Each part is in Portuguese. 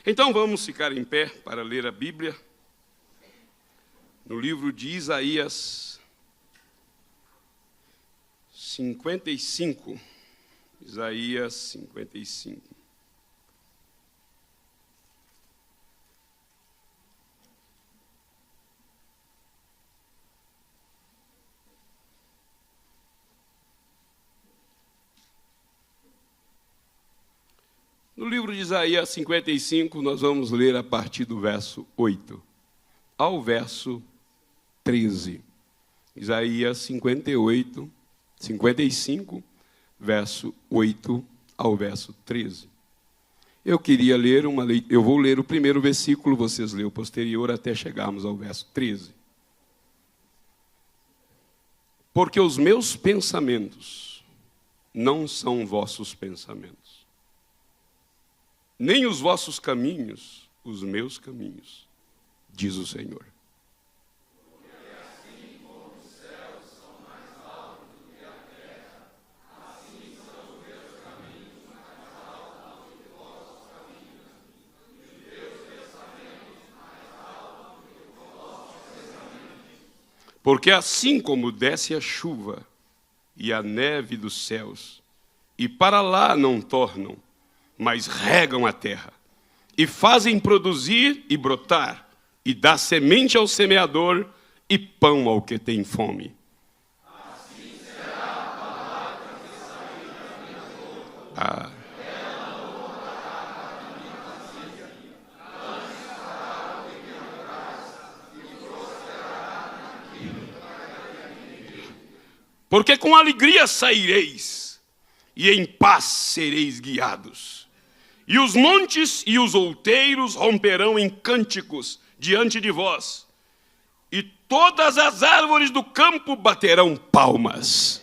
Então vamos ficar em pé para ler a Bíblia. No livro de Isaías 55. Isaías 55. No livro de Isaías 55, nós vamos ler a partir do verso 8 ao verso 13. Isaías 55, verso 8 ao verso 13. Eu vou ler o primeiro versículo, vocês lêem o posterior até chegarmos ao verso 13. Porque os meus pensamentos não são vossos pensamentos, nem os vossos caminhos, os meus caminhos, diz o Senhor. Porque assim como os céus são mais altos do que a terra, assim são os meus caminhos mais altos do que vossos caminhos, e os meus pensamentos mais altos do que vossos pensamentos. Porque assim como desce a chuva e a neve dos céus, e para lá não tornam, mas regam a terra, e fazem produzir e brotar, e dá semente ao semeador, e pão ao que tem fome. Assim será a palavra que sair da minha boca. Ela não voltará para mim vazia, antes fará o que me apraz, e prosperará naquilo para que me enviou. Porque com alegria saireis, e em paz sereis guiados. E os montes e os outeiros romperão em cânticos diante de vós, e todas as árvores do campo baterão palmas.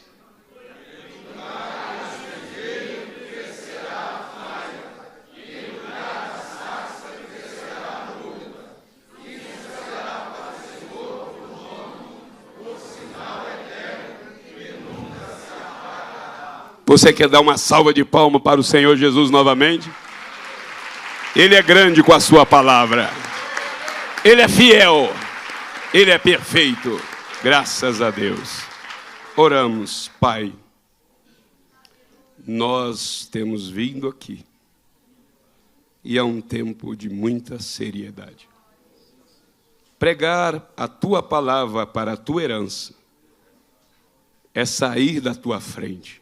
Você quer dar uma salva de palmas para o Senhor Jesus novamente? Ele é grande com a sua palavra. Ele é fiel. Ele é perfeito. Graças a Deus. Oramos, Pai. Nós temos vindo aqui. E é um tempo de muita seriedade. Pregar a tua palavra para a tua herança é sair da tua frente.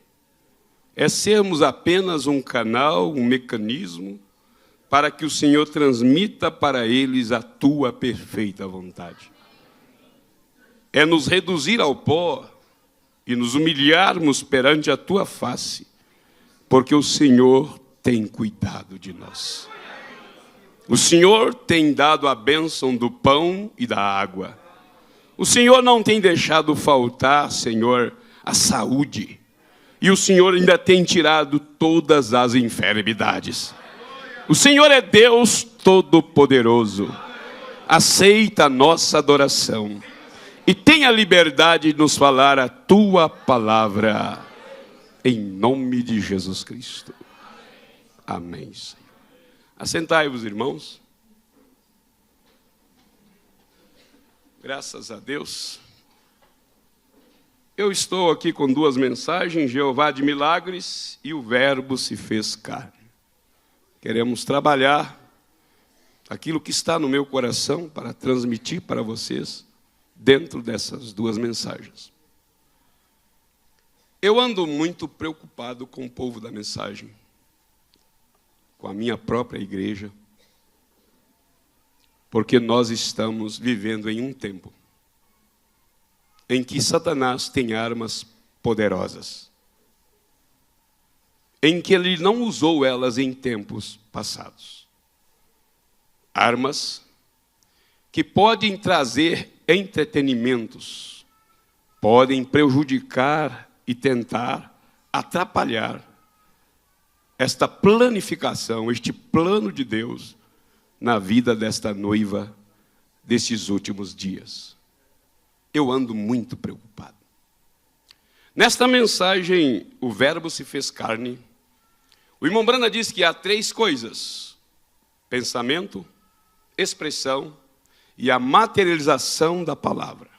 É sermos apenas um canal, um mecanismo, para que o Senhor transmita para eles a tua perfeita vontade. É nos reduzir ao pó e nos humilharmos perante a tua face, porque o Senhor tem cuidado de nós. O Senhor tem dado a bênção do pão e da água. O Senhor não tem deixado faltar, Senhor, a saúde. E o Senhor ainda tem tirado todas as enfermidades. O Senhor é Deus Todo-Poderoso. Aceita a nossa adoração. E tenha liberdade de nos falar a tua palavra. Em nome de Jesus Cristo. Amém, Senhor. Assentai-vos, irmãos. Graças a Deus. Eu estou aqui com duas mensagens, Jeová de milagres e o Verbo se fez carne. Queremos trabalhar aquilo que está no meu coração para transmitir para vocês dentro dessas duas mensagens. Eu ando muito preocupado com o povo da mensagem, com a minha própria igreja, porque nós estamos vivendo em um tempo em que Satanás tem armas poderosas, em que ele não usou elas em tempos passados. Armas que podem trazer entretenimentos, podem prejudicar e tentar atrapalhar esta planificação, este plano de Deus na vida desta noiva destes últimos dias. Eu ando muito preocupado. Nesta mensagem, o Verbo se fez carne. O irmão Brana diz que há três coisas pensamento, expressão e a materialização da palavra.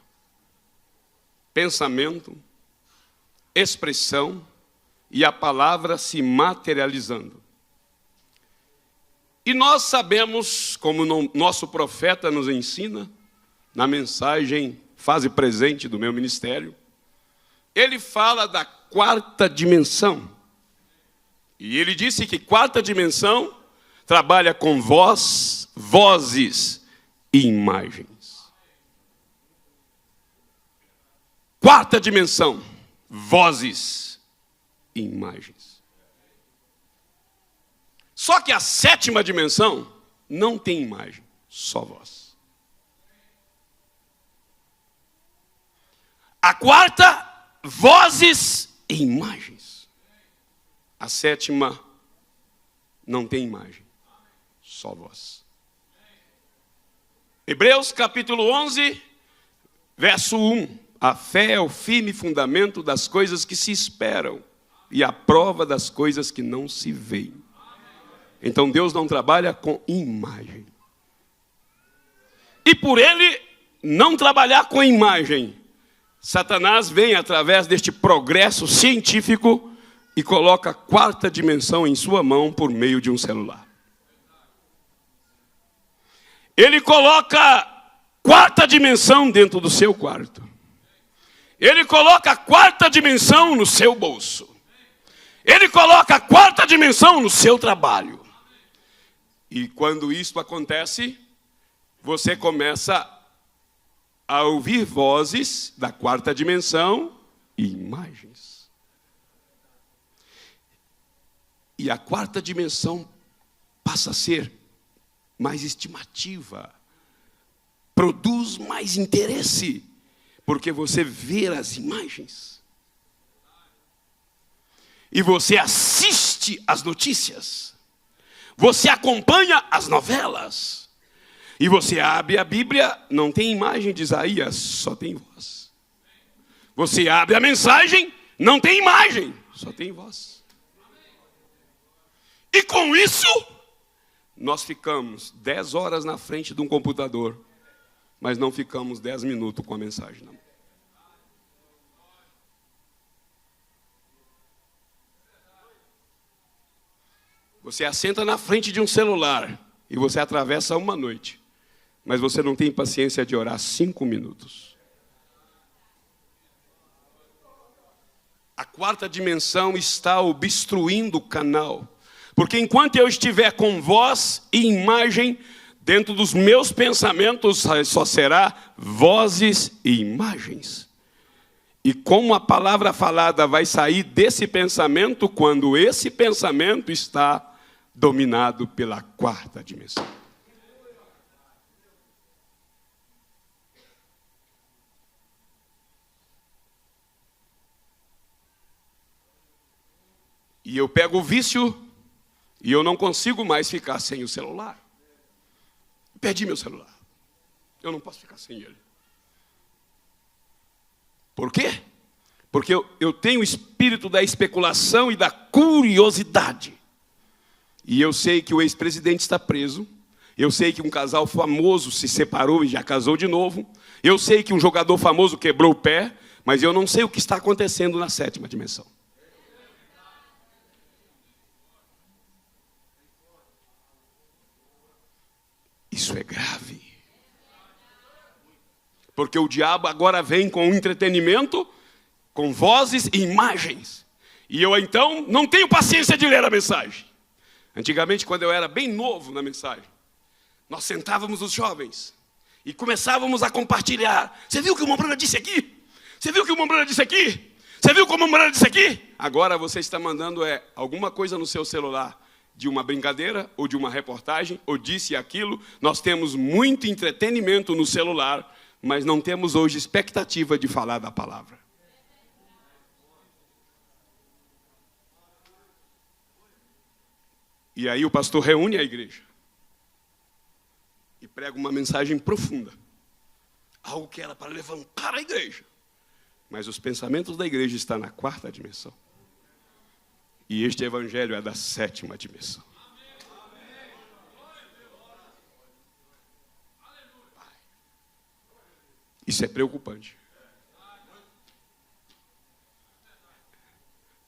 Pensamento, expressão e a palavra se materializando. E nós sabemos, como nosso profeta nos ensina, na mensagem Fase Presente do meu ministério, ele fala da quarta dimensão. E ele disse que quarta dimensão trabalha com voz, vozes e imagens. Quarta dimensão, vozes e imagens. Só que a sétima dimensão não tem imagem, só voz. A quarta, vozes e imagens. A sétima não tem imagem, só voz. Hebreus capítulo 11, verso 1. A fé é o firme fundamento das coisas que se esperam e a prova das coisas que não se veem. Então Deus não trabalha com imagem. E por ele não trabalhar com imagem, Satanás vem através deste progresso científico e coloca a quarta dimensão em sua mão por meio de um celular. Ele coloca quarta dimensão dentro do seu quarto. Ele coloca a quarta dimensão no seu bolso. Ele coloca a quarta dimensão no seu trabalho. E quando isso acontece, você começa a ouvir vozes da quarta dimensão e imagens. E a quarta dimensão passa a ser mais estimativa, produz mais interesse, porque você vê as imagens. E você assiste às notícias. Você acompanha as novelas. E você abre a Bíblia, não tem imagem de Isaías, só tem voz. Você abre a mensagem, não tem imagem, só tem voz. E com isso, nós ficamos 10 horas na frente de um computador, mas não ficamos 10 minutos com a mensagem na mão. Você assenta na frente de um celular e você atravessa uma noite, mas você não tem paciência de orar 5 minutos. A quarta dimensão está obstruindo o canal, porque enquanto eu estiver com voz e imagem, dentro dos meus pensamentos só será vozes e imagens. E como a palavra falada vai sair desse pensamento, quando esse pensamento está dominado pela quarta dimensão. E eu pego o vício e eu não consigo mais ficar sem o celular. Perdi meu celular. Eu não posso ficar sem ele. Por quê? Porque eu tenho o espírito da especulação e da curiosidade. E eu sei que o ex-presidente está preso. Eu sei que um casal famoso se separou e já casou de novo. Eu sei que um jogador famoso quebrou o pé. Mas eu não sei o que está acontecendo na sétima dimensão. Isso é grave. Porque o diabo agora vem com entretenimento, com vozes e imagens. E eu então não tenho paciência de ler a mensagem. Antigamente, quando eu era bem novo na mensagem, nós sentávamos os jovens e começávamos a compartilhar. Você viu o que o Mombrana disse aqui? Você viu o que o Mombrana disse aqui? Você viu como o Mombrana disse aqui? Agora você está mandando alguma coisa no seu celular, de uma brincadeira ou de uma reportagem, ou disse aquilo. Nós temos muito entretenimento no celular, mas não temos hoje expectativa de falar da palavra. E aí o pastor reúne a igreja e prega uma mensagem profunda, algo que era para levantar a igreja, mas os pensamentos da igreja estão na quarta dimensão. E este evangelho é da sétima dimensão. Isso é preocupante.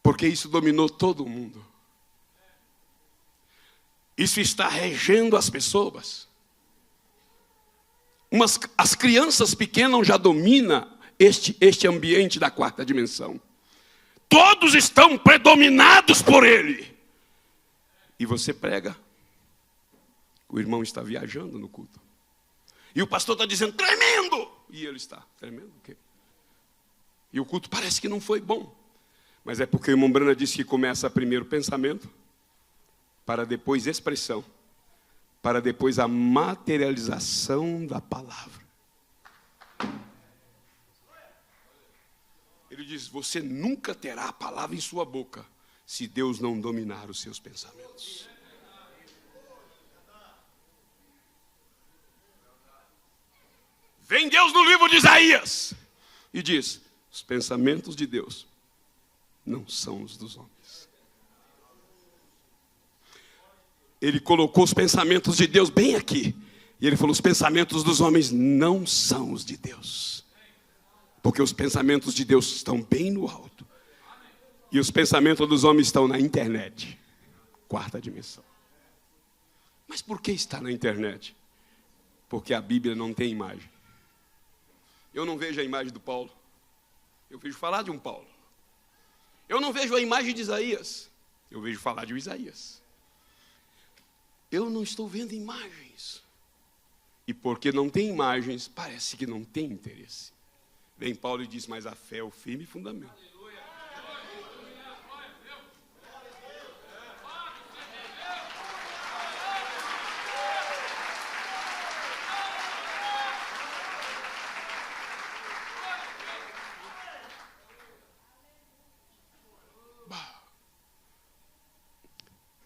Porque isso dominou todo mundo. Isso está regendo as pessoas. As crianças pequenas já dominam este ambiente da quarta dimensão. Todos estão predominados por ele. E você prega. O irmão está viajando no culto. E o pastor está dizendo, tremendo! E ele está, tremendo o quê? E o culto parece que não foi bom. Mas é porque o irmão Brana disse que começa primeiro o pensamento, para depois expressão, para depois a materialização da palavra. Ele diz, você nunca terá a palavra em sua boca, se Deus não dominar os seus pensamentos. Vem Deus no livro de Isaías e diz, os pensamentos de Deus não são os dos homens. Ele colocou os pensamentos de Deus bem aqui. E ele falou, os pensamentos dos homens não são os de Deus. Porque os pensamentos de Deus estão bem no alto. E os pensamentos dos homens estão na internet. Quarta dimensão. Mas por que está na internet? Porque a Bíblia não tem imagem. Eu não vejo a imagem do Paulo. Eu vejo falar de um Paulo. Eu não vejo a imagem de Isaías. Eu vejo falar de Isaías. Eu não estou vendo imagens. E porque não tem imagens, parece que não tem interesse. Vem Paulo e diz, mas a fé é o firme fundamento.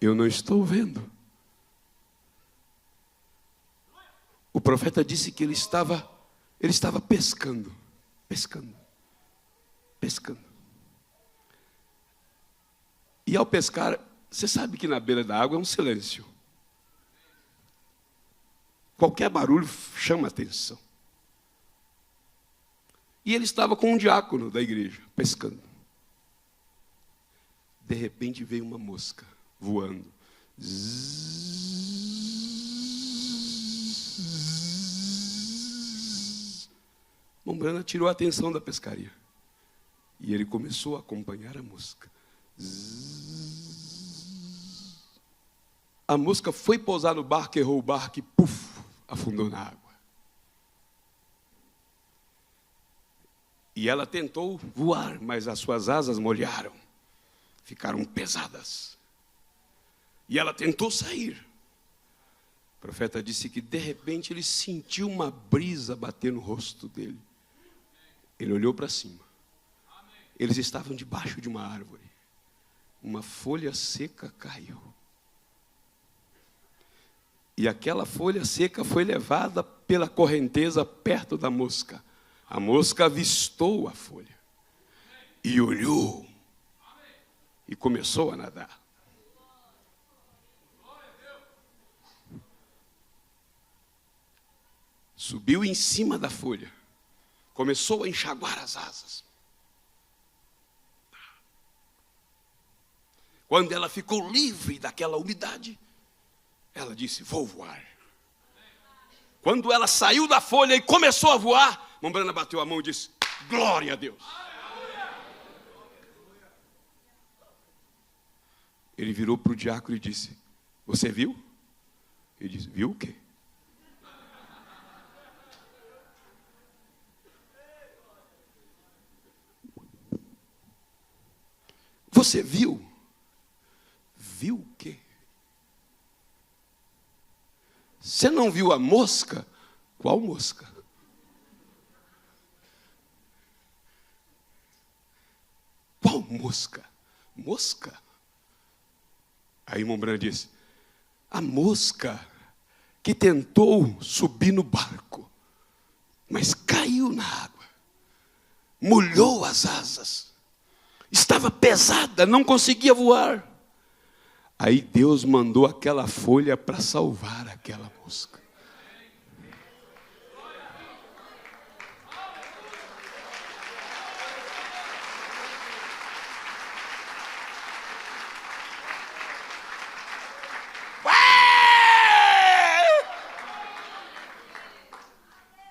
Eu não estou vendo. O profeta disse que ele estava pescando. E ao pescar, você sabe que na beira da água é um silêncio. Qualquer barulho chama atenção. E ele estava com um diácono da igreja, pescando. De repente veio uma mosca voando. Mombrana tirou a atenção da pescaria. E ele começou a acompanhar a mosca. A mosca foi pousar no barco, errou o barco e puf, afundou na água. E ela tentou voar, mas as suas asas molharam. Ficaram pesadas. E ela tentou sair. O profeta disse que de repente ele sentiu uma brisa bater no rosto dele. Ele olhou para cima. Eles estavam debaixo de uma árvore. Uma folha seca caiu. E aquela folha seca foi levada pela correnteza perto da mosca. A mosca avistou a folha. E olhou. E começou a nadar. Subiu em cima da folha. Começou a enxaguar as asas. Quando ela ficou livre daquela umidade, ela disse, vou voar. Quando ela saiu da folha e começou a voar, Mombrana bateu a mão e disse, glória a Deus. Ele virou para o diácono e disse, você viu? Ele disse, viu o quê? Você viu? Viu o quê? Você não viu a mosca? Qual mosca? Qual mosca? Mosca? Aí Mombrana disse, a mosca que tentou subir no barco, mas caiu na água, molhou as asas. Estava pesada, não conseguia voar. Aí Deus mandou aquela folha para salvar aquela mosca.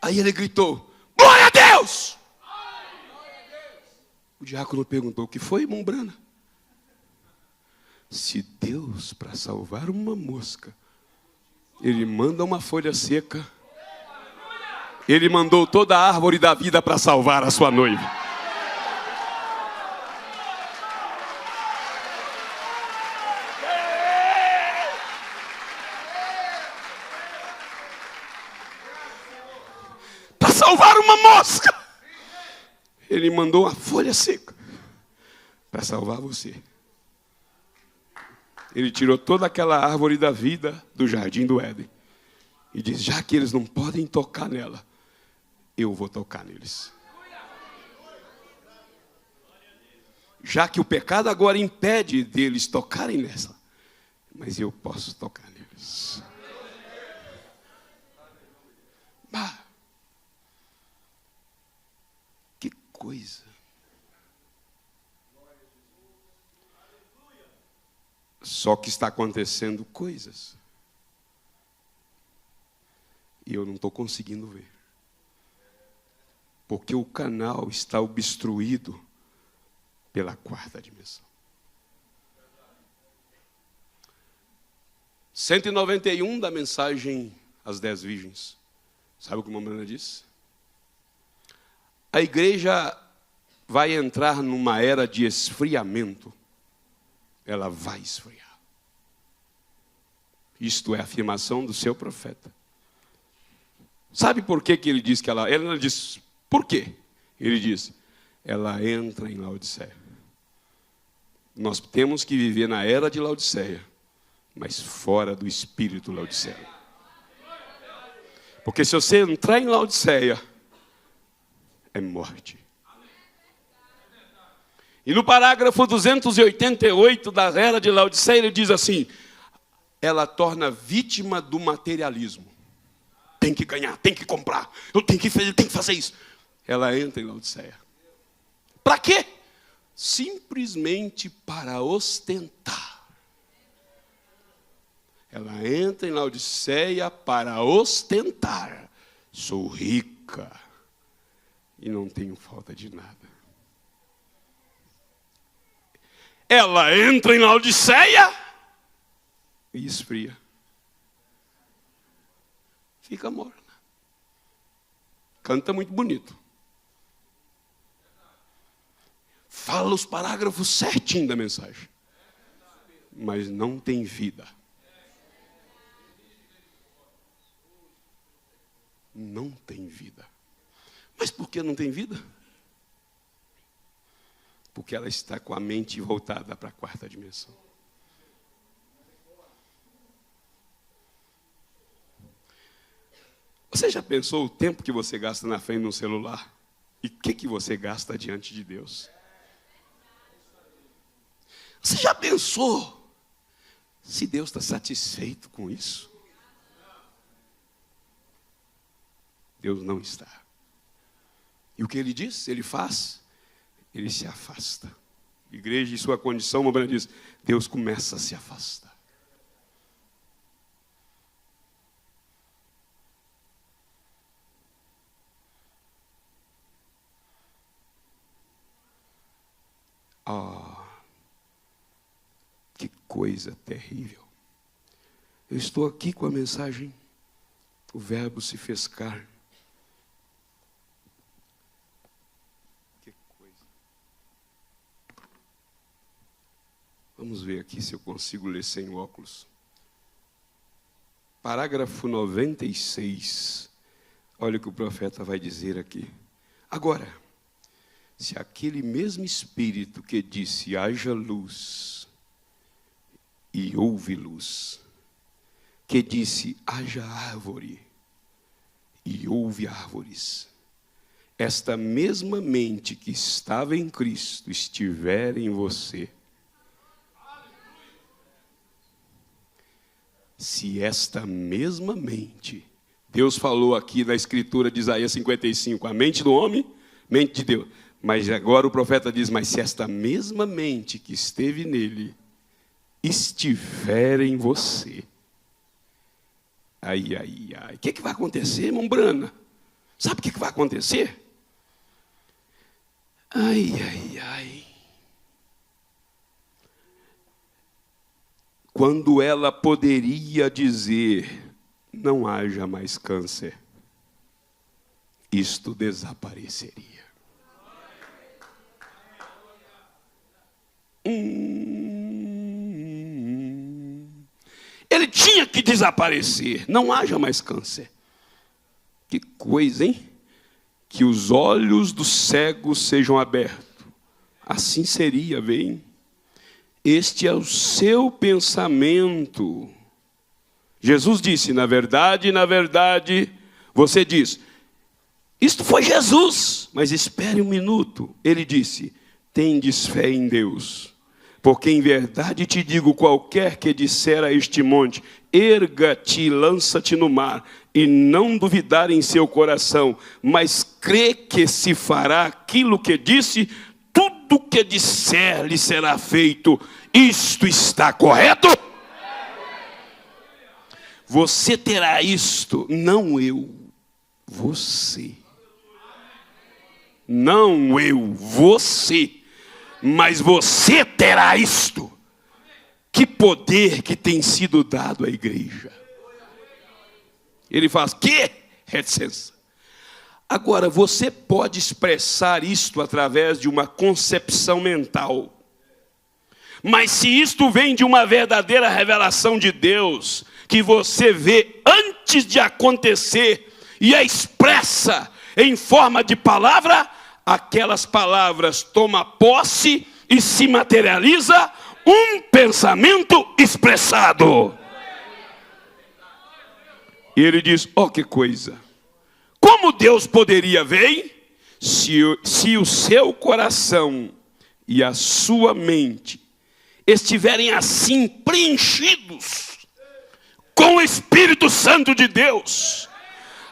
Aí ele gritou: glória a Deus! O diácono perguntou: o que foi, irmão Brana? Se Deus, para salvar uma mosca, Ele manda uma folha seca, Ele mandou toda a árvore da vida para salvar a sua noiva. Para salvar uma mosca, Ele mandou uma folha seca para salvar você. Ele tirou toda aquela árvore da vida do jardim do Éden e diz: já que eles não podem tocar nela, eu vou tocar neles. Já que o pecado agora impede deles tocarem nessa, mas eu posso tocar neles. Bah, que coisa. Só que está acontecendo coisas e eu não estou conseguindo ver, porque o canal está obstruído pela quarta dimensão. 191 da mensagem às 10 virgens. Sabe o que a Mamãe disse? A igreja vai entrar numa era de esfriamento. Ela vai esfriar. Isto é a afirmação do seu profeta. Sabe por que ele diz que ela não diz por quê? Ele diz: ela entra em Laodiceia. Nós temos que viver na era de Laodiceia, mas fora do espírito Laodiceia. Porque se você entrar em Laodiceia, é morte. E no parágrafo 288 da era de Laodiceia, ele diz assim: ela torna vítima do materialismo. Tem que ganhar, tem que comprar, eu tenho que fazer isso. Ela entra em Laodiceia. Para quê? Simplesmente para ostentar. Ela entra em Laodiceia para ostentar. Sou rica e não tenho falta de nada. Ela entra em Laodiceia e esfria. Fica morna. Canta muito bonito. Fala os parágrafos certinho da mensagem. Mas não tem vida. Não tem vida. Mas por que não tem vida? Porque ela está com a mente voltada para a quarta dimensão. Você já pensou o tempo que você gasta na frente de um celular? E o que você gasta diante de Deus? Você já pensou se Deus está satisfeito com isso? Deus não está. E o que Ele diz? Ele faz? Ele se afasta. Igreja, em sua condição, uma diz: Deus começa a se afastar. Que coisa terrível. Eu estou aqui com a mensagem: o Verbo se fez carne. Vamos ver aqui se eu consigo ler sem óculos. Parágrafo 96. Olha o que o profeta vai dizer aqui. Agora, se aquele mesmo Espírito que disse: haja luz, e houve luz, que disse: haja árvore, e houve árvores, esta mesma mente que estava em Cristo estiver em você, se esta mesma mente, Deus falou aqui na escritura de Isaías 55, a mente do homem, mente de Deus. Mas agora o profeta diz: mas se esta mesma mente que esteve nele estiver em você, ai, ai, ai, o que vai acontecer, irmão Brana? Sabe o que vai acontecer? Ai, ai, ai. Quando ela poderia dizer, não haja mais câncer, isto desapareceria. Ele tinha que desaparecer, não haja mais câncer. Que coisa, hein? Que os olhos dos cegos sejam abertos. Assim seria, bem. Este é o seu pensamento. Jesus disse, na verdade, você diz, isto foi Jesus, mas espere um minuto. Ele disse, tendes fé em Deus, porque em verdade te digo, qualquer que disser a este monte, erga-te e lança-te no mar, e não duvidar em seu coração, mas crê que se fará aquilo que disse, tudo que disser lhe será feito. Isto está correto? Você terá isto, não eu, você. Não eu, você. Mas você terá isto. Que poder que tem sido dado à igreja. Ele faz, que reticência. Agora, você pode expressar isto através de uma concepção mental. Mas se isto vem de uma verdadeira revelação de Deus, que você vê antes de acontecer e a expressa em forma de palavra, aquelas palavras tomam posse e se materializa um pensamento expressado. E ele diz, que coisa. Como Deus poderia ver se o seu coração e a sua mente estiverem assim preenchidos com o Espírito Santo de Deus,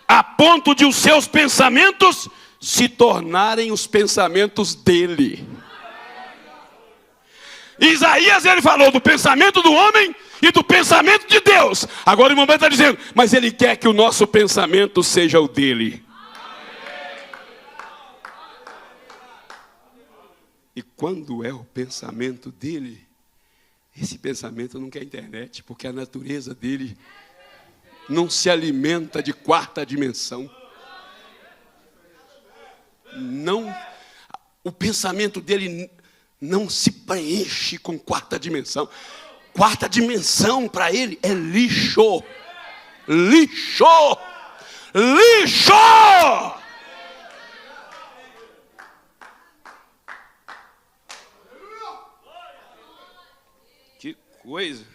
a ponto de os seus pensamentos se tornarem os pensamentos dele. Isaías, ele falou do pensamento do homem e do pensamento de Deus. Agora o momento está dizendo, mas ele quer que o nosso pensamento seja o dele. E quando é o pensamento dele, esse pensamento não quer internet, porque a natureza dele não se alimenta de quarta dimensão. Não, o pensamento dele não se preenche com quarta dimensão. Quarta dimensão para ele é lixo. Lixo! Lixo! Que coisa.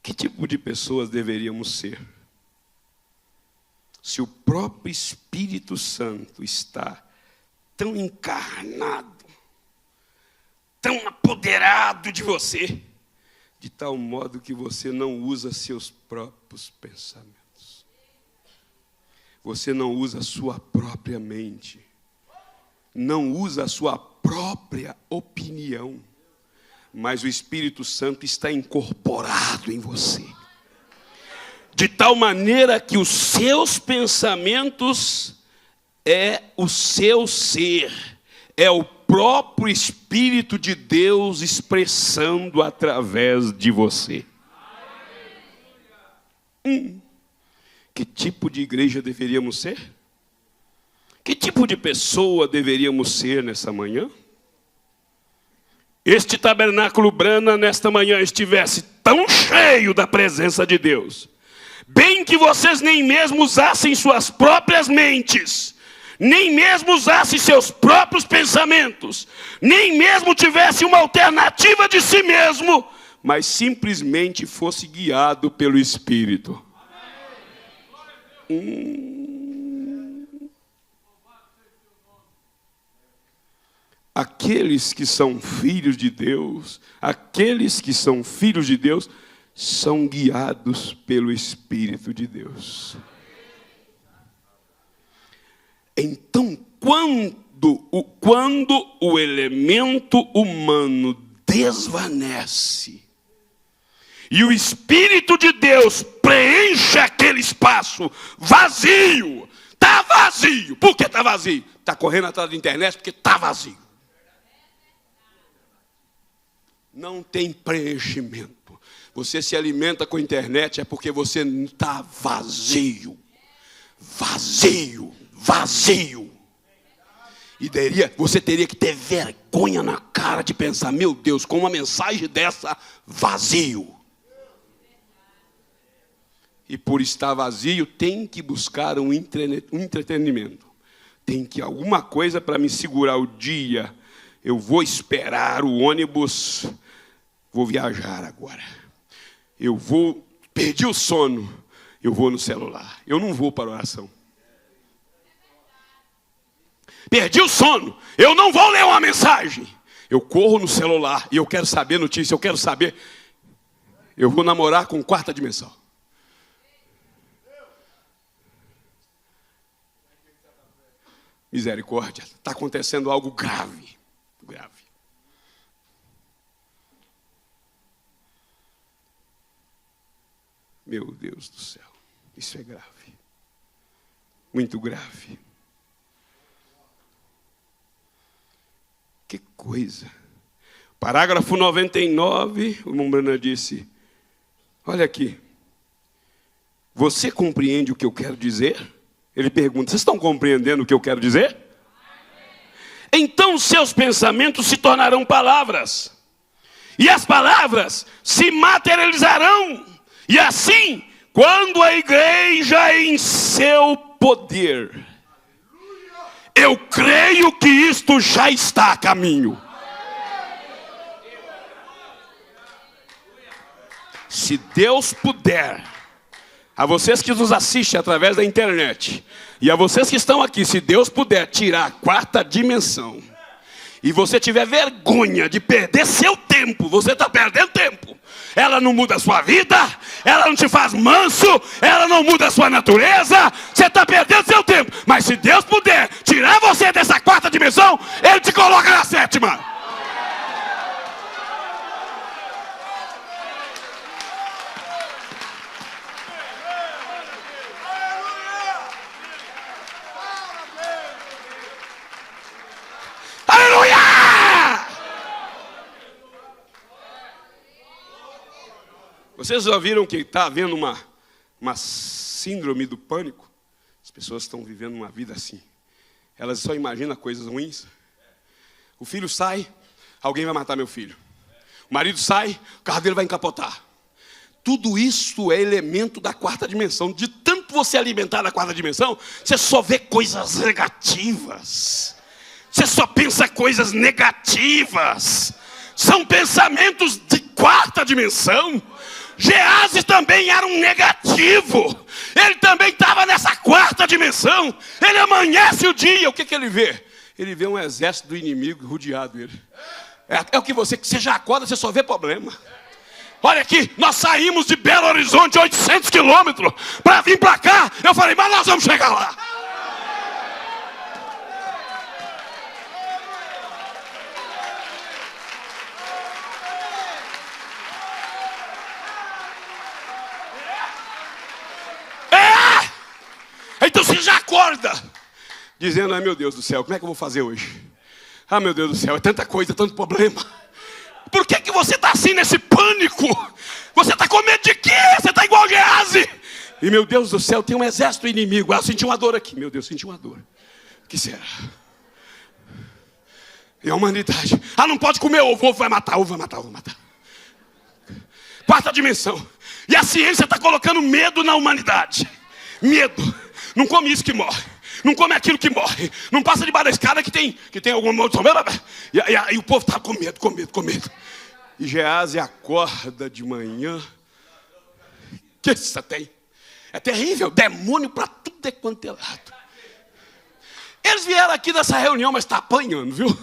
Que tipo de pessoas deveríamos ser? Se o próprio Espírito Santo está tão encarnado, tão apoderado de você, de tal modo que você não usa seus próprios pensamentos. Você não usa a sua própria mente. Não usa a sua própria opinião. Mas o Espírito Santo está incorporado em você. De tal maneira que os seus pensamentos é o seu ser. É o próprio Espírito de Deus expressando através de você. Que tipo de igreja deveríamos ser? Que tipo de pessoa deveríamos ser nessa manhã? Este tabernáculo Brana, nesta manhã, estivesse tão cheio da presença de Deus, bem que vocês nem mesmo usassem suas próprias mentes, nem mesmo usassem seus próprios pensamentos, nem mesmo tivessem uma alternativa de si mesmo, mas simplesmente fosse guiado pelo Espírito. Aqueles que são filhos de Deus, são guiados pelo Espírito de Deus. Então, quando o elemento humano desvanece, E o Espírito de Deus preenche aquele espaço vazio. Está vazio. Por que está vazio? Está correndo atrás da internet porque está vazio. Não tem preenchimento. Você se alimenta com a internet é porque você está vazio. Vazio. Vazio. E você teria que ter vergonha na cara de pensar, meu Deus, com uma mensagem dessa, vazio. E por estar vazio, tem que buscar um entretenimento. Tem que alguma coisa para me segurar o dia. Eu vou esperar o ônibus, vou viajar agora. Perdi o sono, eu vou no celular. Eu não vou para a oração. Perdi o sono, eu não vou ler uma mensagem. Eu corro no celular e eu quero saber notícia, eu quero saber. Eu vou namorar com quarta dimensão. Misericórdia, está acontecendo algo grave, grave. Meu Deus do céu, isso é grave, muito grave. Que coisa. Parágrafo 99, o Mombrana disse, olha aqui, você compreende o que eu quero dizer? Ele pergunta, vocês estão compreendendo o que eu quero dizer? Então seus pensamentos se tornarão palavras. E as palavras se materializarão. E assim, quando a igreja em seu poder, eu creio que isto já está a caminho. Se Deus puder, a vocês que nos assistem através da internet, e a vocês que estão aqui, se Deus puder tirar a quarta dimensão, e você tiver vergonha de perder seu tempo, você está perdendo tempo. Ela não muda a sua vida, ela não te faz manso, ela não muda a sua natureza, você está perdendo seu tempo. Mas se Deus puder tirar você dessa quarta dimensão, Ele te coloca na sétima. Aleluia! Vocês já viram que está havendo uma síndrome do pânico? As pessoas estão vivendo uma vida assim. Elas só imaginam coisas ruins. O filho sai, alguém vai matar meu filho. O marido sai, o carro dele vai encapotar. Tudo isso é elemento da quarta dimensão. De tanto você alimentar na quarta dimensão, você só vê coisas negativas. Você só pensa coisas negativas. São pensamentos de quarta dimensão. Geazi também era um negativo. Ele também estava nessa quarta dimensão. Ele amanhece o dia. O que ele vê? Ele vê um exército do inimigo rodeado ele. É o que você já acorda, você só vê problema. Olha aqui, nós saímos de Belo Horizonte 800 quilômetros para vir para cá. Eu falei, mas nós vamos chegar lá. Então você já acorda dizendo, ai meu Deus do céu, como é que eu vou fazer hoje? Ah meu Deus do céu, é tanta coisa, tanto problema. Por que você está assim nesse pânico? Você está com medo de quê? Você está igual Geazi. E meu Deus do céu, tem um exército inimigo. Ah, eu senti uma dor aqui, meu Deus, senti uma dor. O que será? E a humanidade, ah não pode comer ovo, ovo vai matar, ovo vai matar, ovo vai matar. Quarta dimensão. E a ciência está colocando medo na humanidade. Medo. Não come isso que morre. Não come aquilo que morre. Não passa debaixo da escada que tem alguma maldição. E o povo está com medo, com medo, com medo. E Geazi acorda de manhã. Que isso tem? É terrível. Demônio para tudo é quanto é lado. Eles vieram aqui nessa reunião, mas está apanhando, viu?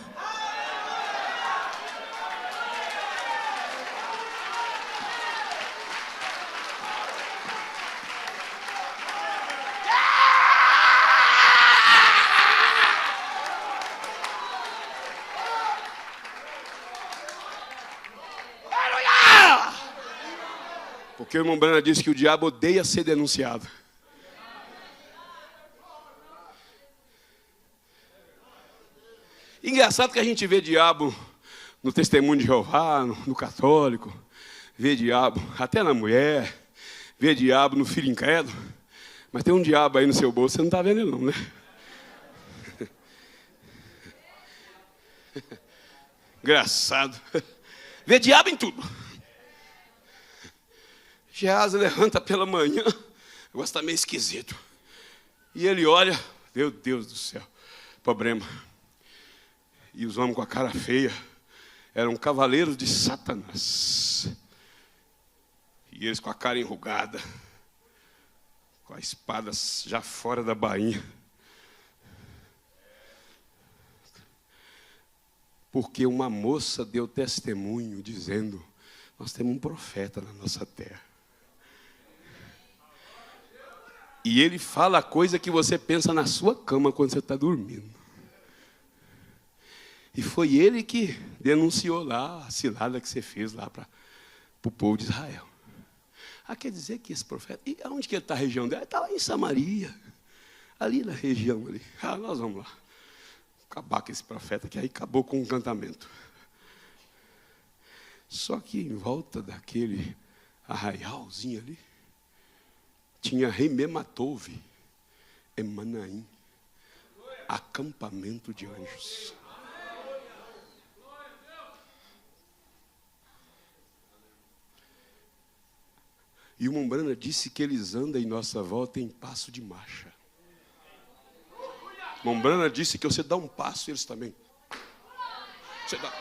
Porque o irmão Brana disse que o diabo odeia ser denunciado. Engraçado que a gente vê diabo no testemunho de Jeová, no católico, vê diabo até na mulher, vê diabo no filho incrédulo, mas tem um diabo aí no seu bolso, você não está vendo ele não, né? Engraçado. Vê diabo em tudo. Geazi levanta pela manhã, o negócio está meio esquisito. E ele olha, meu Deus do céu, problema. E os homens com a cara feia eram cavaleiros de Satanás. E eles com a cara enrugada, com a espada já fora da bainha. Porque uma moça deu testemunho dizendo: nós temos um profeta na nossa terra. E ele fala a coisa que você pensa na sua cama quando você está dormindo. E foi ele que denunciou lá a cilada que você fez lá para o povo de Israel. Ah, quer dizer que esse profeta... E aonde que ele está a região dele? Ele está lá em Samaria. Ali na região ali. Ah, nós vamos lá. Acabar com esse profeta, que aí acabou com o encantamento. Só que em volta daquele arraialzinho ali, tinha Remematove, Emanaim, acampamento de anjos. E o Mombrana disse que eles andam em nossa volta em passo de marcha. Mombrana disse que você dá um passo, eles também. Você dá.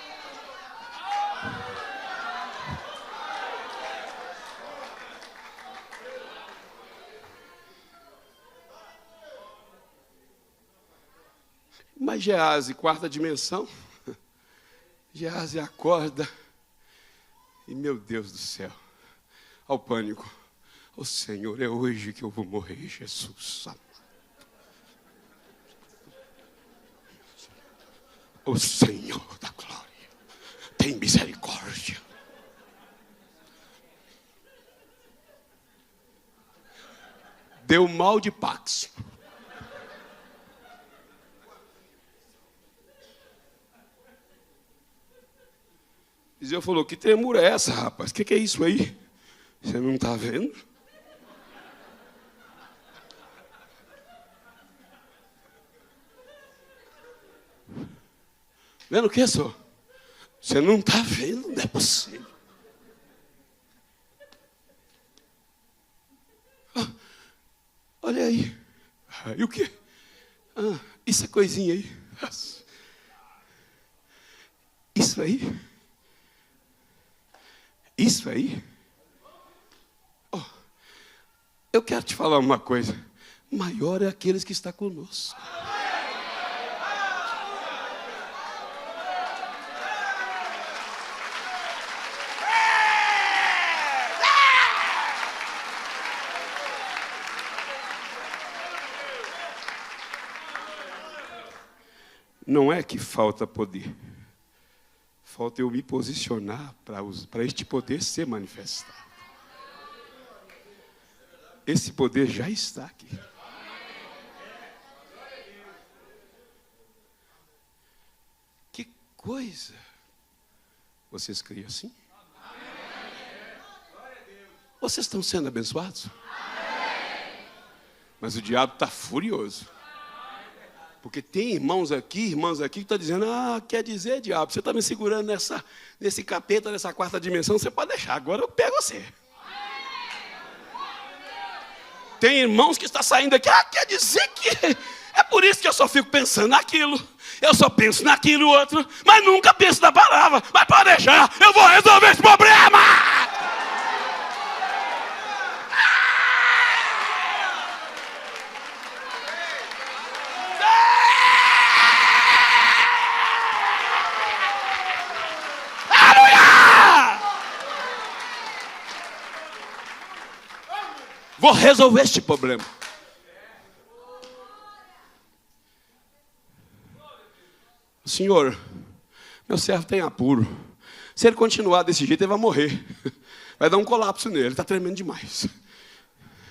Mas Geazi, quarta dimensão, Geazi acorda e, meu Deus do céu, ao pânico. O Senhor, é hoje que eu vou morrer, Jesus. O Senhor da glória, tem misericórdia. Deu mal de Pax. Eliseu falou: que tremura é essa, rapaz? O que é isso aí? Você não está vendo? Vendo o que, senhor? Você não está vendo? Não é possível. Ah, olha aí. Ah, e o quê? Ah, isso é coisinha aí. Isso aí. Isso aí. Oh, eu quero te falar uma coisa. Maior é aqueles que estão conosco. Não é que falta poder. Falta eu me posicionar para este poder ser manifestado. Esse poder já está aqui. Que coisa! Vocês creem assim? Vocês estão sendo abençoados? Mas o diabo está furioso. Porque tem irmãos aqui, irmãs aqui, que estão dizendo: ah, quer dizer, diabo, você está me segurando nesse capeta, nessa quarta dimensão, você pode deixar, agora eu pego você. Tem irmãos que estão saindo aqui: ah, quer dizer que... É por isso que eu só fico pensando naquilo. Eu só penso naquilo outro, mas nunca penso na palavra. Mas pode deixar, eu vou resolver esse problema. Vou resolver este problema. Senhor, meu servo tem apuro. Se ele continuar desse jeito, ele vai morrer. Vai dar um colapso nele, ele está tremendo demais.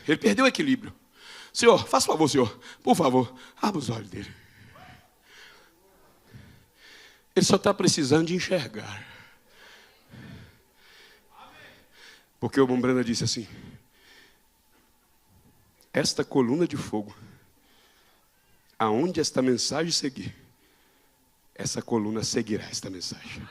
Ele perdeu o equilíbrio. Senhor, faça favor, Senhor. Por favor, abra os olhos dele. Ele só está precisando de enxergar. Porque o Mombrana disse assim: esta coluna de fogo, aonde esta mensagem seguir, essa coluna seguirá esta mensagem.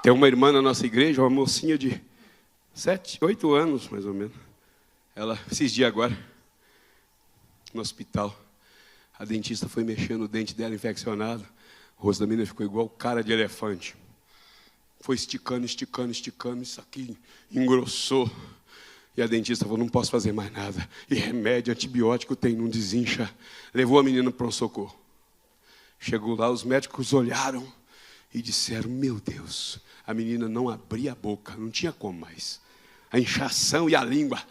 Tem uma irmã na nossa igreja, uma mocinha de 7, 8 anos, mais ou menos. Ela, esses dias agora, no hospital, a dentista foi mexendo o dente dela infeccionado. O rosto da menina ficou igual cara de elefante. Foi esticando, esticando, esticando, isso aqui engrossou. E a dentista falou, não posso fazer mais nada. E remédio, antibiótico tem, não desincha. Levou a menina para um socorro. Chegou lá, os médicos olharam e disseram, meu Deus, a menina não abria a boca, não tinha como mais. A inchação e a língua,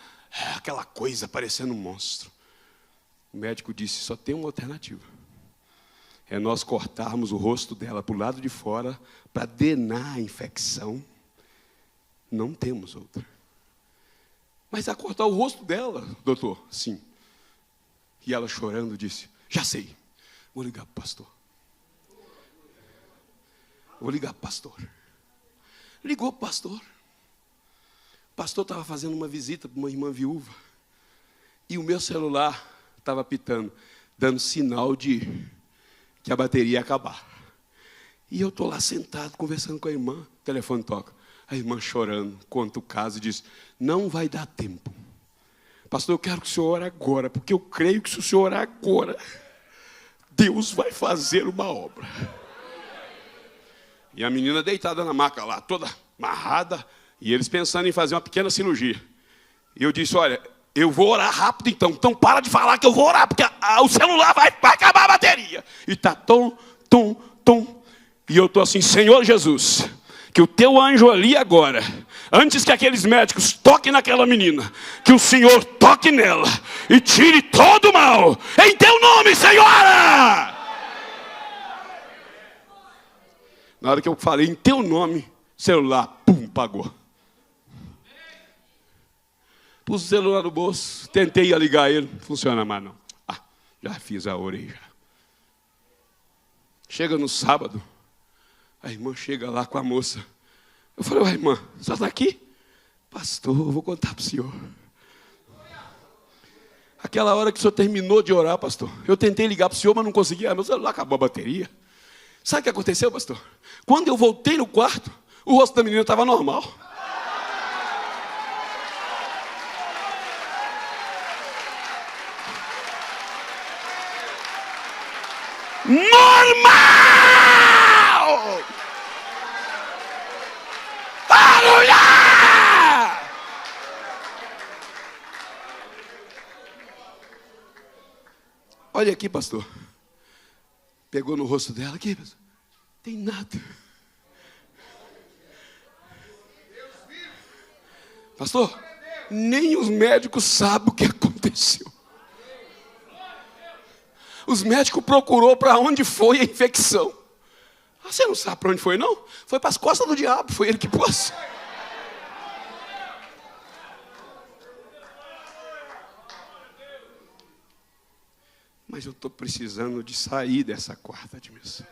aquela coisa parecendo um monstro. O médico disse, só tem uma alternativa. É nós cortarmos o rosto dela para o lado de fora para drenar a infecção. Não temos outra. Mas a cortar o rosto dela, doutor? Sim. E ela chorando disse, já sei, vou ligar para o pastor. Vou ligar para o pastor. Ligou para o pastor. O pastor estava fazendo uma visita para uma irmã viúva. E o meu celular estava apitando, dando sinal de que a bateria ia acabar. E eu estou lá sentado, conversando com a irmã, o telefone toca. A irmã chorando, conta o caso e diz, não vai dar tempo. Pastor, eu quero que o senhor ore agora, porque eu creio que se o senhor orar agora, Deus vai fazer uma obra. E a menina deitada na maca lá, toda amarrada, e eles pensando em fazer uma pequena cirurgia. E eu disse, olha, eu vou orar rápido então para de falar que eu vou orar, porque o celular vai acabar a bateria. E está tom. E eu estou assim, Senhor Jesus, que o teu anjo ali agora, antes que aqueles médicos toquem naquela menina, que o Senhor toque nela e tire todo o mal, em teu nome, Senhora! Na hora que eu falei, em teu nome, celular, pum, pagou. Pus o celular no bolso, tentei ligar ele, não funciona mais não. Já fiz a orelha. Chega no sábado, a irmã chega lá com a moça. Eu falei, ué, irmã, a senhora está aqui? Pastor, eu vou contar para o senhor. Aquela hora que o senhor terminou de orar, pastor, eu tentei ligar para o senhor, mas não conseguia, meu celular acabou a bateria. Sabe o que aconteceu, pastor? Quando eu voltei no quarto, o rosto da menina estava normal. Normal! Aleluia! Olha aqui, pastor. Pegou no rosto dela aqui, pastor. Tem nada. Pastor, nem os médicos sabem o que aconteceu. Os médicos procurou para onde foi a infecção. Você não sabe para onde foi, não? Foi para as costas do diabo, foi ele que pôs. Mas eu estou precisando de sair dessa quarta dimensão.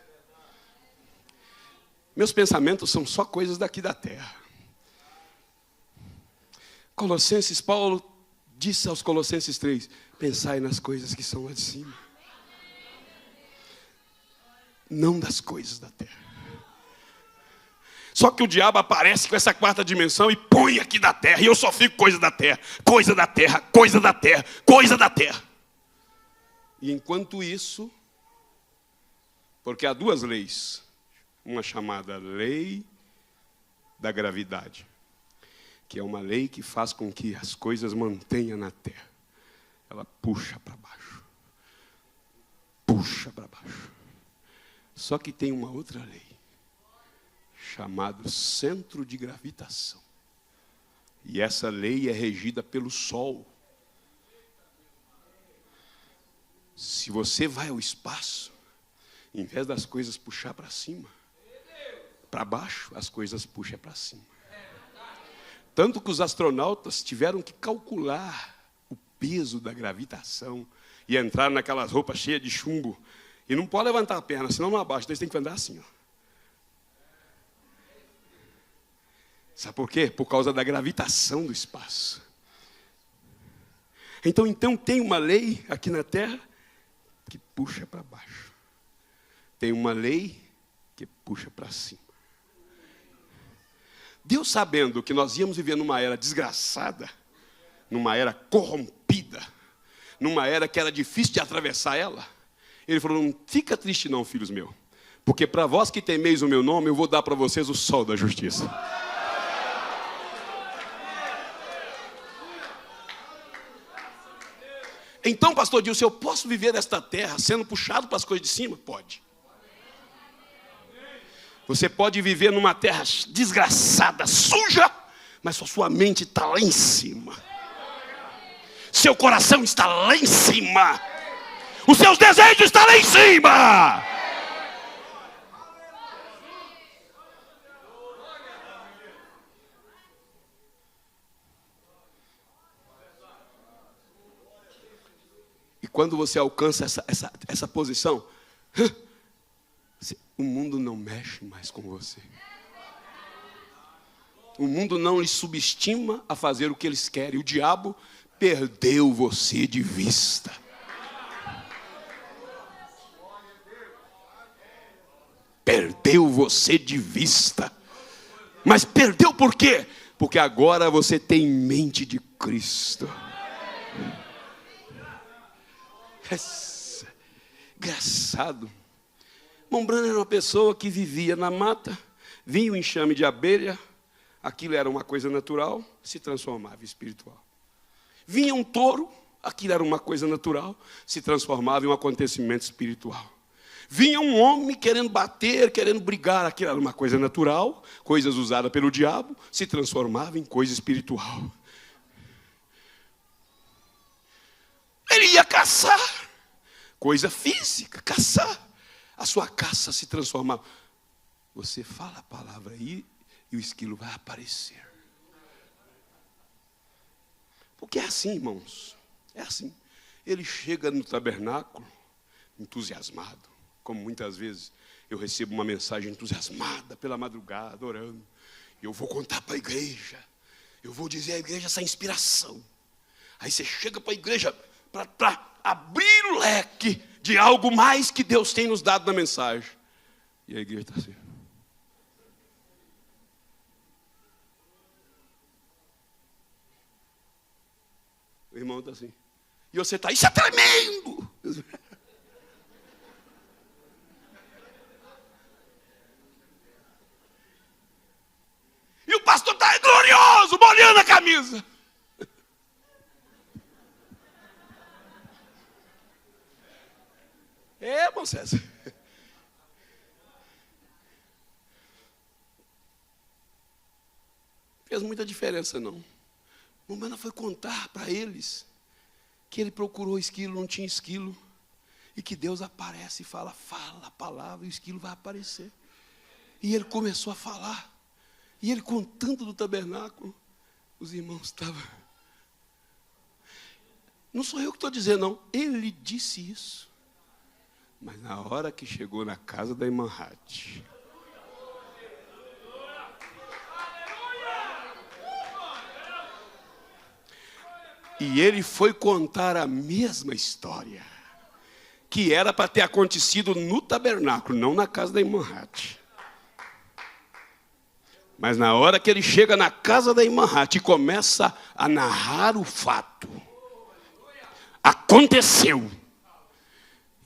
Meus pensamentos são só coisas daqui da terra. Colossenses, Paulo disse aos Colossenses 3, pensai nas coisas que são lá de cima. Não das coisas da terra. Só que o diabo aparece com essa quarta dimensão e põe aqui da terra. E eu só fico coisa da terra, coisa da terra, coisa da terra, coisa da terra. E enquanto isso, porque há duas leis. Uma chamada lei da gravidade, que é uma lei que faz com que as coisas mantenham na terra. Ela puxa para baixo. Puxa para baixo. Só que tem uma outra lei, chamado centro de gravitação. E essa lei é regida pelo Sol. Se você vai ao espaço, em vez das coisas puxar para cima, para baixo, as coisas puxam para cima. Tanto que os astronautas tiveram que calcular o peso da gravitação e entrar naquelas roupas cheias de chumbo. E não pode levantar a perna, senão não abaixa. Então eles têm que andar assim, ó. Sabe por quê? Por causa da gravitação do espaço. Então tem uma lei aqui na Terra que puxa para baixo. Tem uma lei que puxa para cima. Deus, sabendo que nós íamos viver numa era desgraçada, numa era corrompida, numa era que era difícil de atravessar ela, Ele falou: não fica triste não, filhos meus, porque para vós que temeis o meu nome, eu vou dar para vocês o sol da justiça. Então, pastor Dilson, eu posso viver nesta terra sendo puxado para as coisas de cima? Pode. Você pode viver numa terra desgraçada, suja, mas sua mente está lá em cima. Seu coração está lá em cima. Os seus desejos estão lá em cima. E quando você alcança essa posição, o mundo não mexe mais com você. O mundo não lhe subestima a fazer o que eles querem. O diabo perdeu você de vista. Perdeu você de vista. Mas perdeu por quê? Porque agora você tem mente de Cristo. Engraçado. Mombrana era uma pessoa que vivia na mata, vinha o enxame de abelha, aquilo era uma coisa natural, se transformava em espiritual. Vinha um touro, aquilo era uma coisa natural, se transformava em um acontecimento espiritual. Vinha um homem querendo bater, querendo brigar, aquilo era uma coisa natural, coisas usadas pelo diabo, se transformava em coisa espiritual. Ele ia caçar, coisa física, caçar. A sua caça se transformava. Você fala a palavra aí e o esquilo vai aparecer. Porque é assim, irmãos. É assim. Ele chega no tabernáculo entusiasmado. Como muitas vezes eu recebo uma mensagem entusiasmada pela madrugada, orando. Eu vou contar para a igreja. Eu vou dizer à igreja essa inspiração. Aí você chega para a igreja para abrir o leque de algo mais que Deus tem nos dado na mensagem. E a igreja está assim. O irmão está assim. E você está, isso é tremendo! E o pastor está glorioso, molhando a camisa. É, irmão César. Fez muita diferença, não. Mombrana foi contar para eles que ele procurou esquilo, não tinha esquilo. E que Deus aparece e fala a palavra, e o esquilo vai aparecer. E ele começou a falar. E ele contando do tabernáculo, os irmãos estavam... Não sou eu que estou dizendo, não. Ele disse isso. Mas na hora que chegou na casa da irmã Hati, e ele foi contar a mesma história, que era para ter acontecido no tabernáculo, não na casa da irmã Hati. Mas na hora que ele chega na casa da irmã Hati e começa a narrar o fato, aconteceu.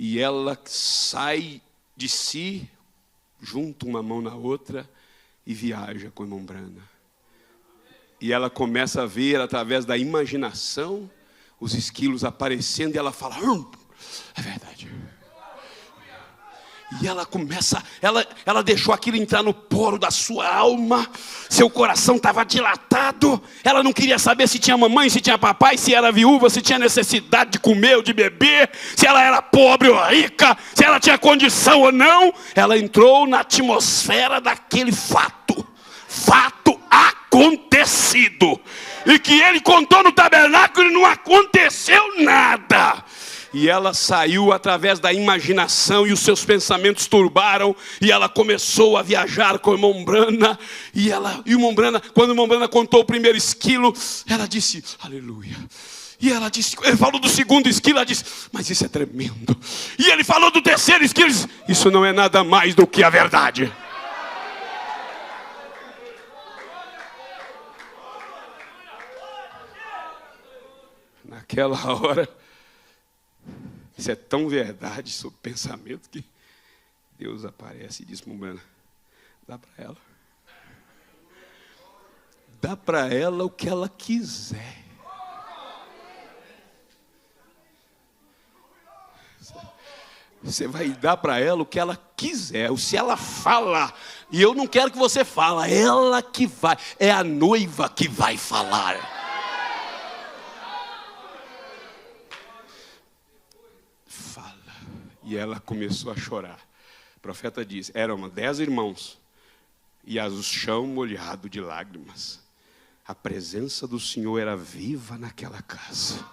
E ela sai de si, junta uma mão na outra e viaja com a Mombrana. E ela começa a ver, através da imaginação, os esquilos aparecendo. E ela fala, é verdade. E ela começa, ela deixou aquilo entrar no poro da sua alma. Seu coração estava dilatado. Ela não queria saber se tinha mamãe, se tinha papai, se era viúva, se tinha necessidade de comer ou de beber, se ela era pobre ou rica, se ela tinha condição ou não. Ela entrou na atmosfera daquele fato acontecido. E que ele contou no tabernáculo e não aconteceu nada. E ela saiu através da imaginação e os seus pensamentos turbaram. E ela começou a viajar com o irmão Brana. E o irmão Brana, quando o irmão Brana contou o primeiro esquilo, ela disse, aleluia. E ela disse, ele falou do segundo esquilo, ela disse, mas isso é tremendo. E ele falou do terceiro esquilo, disse, isso não é nada mais do que a verdade. Naquela hora, isso é tão verdade sobre o pensamento que Deus aparece e diz para Brana, dá para ela. Dá para ela o que ela quiser. Você vai dar para ela o que ela quiser, se ela falar. E eu não quero que você fale, ela que vai. É a noiva que vai falar. E ela começou a chorar. O profeta diz, eram 10 irmãos. E o chão molhado de lágrimas. A presença do Senhor era viva naquela casa.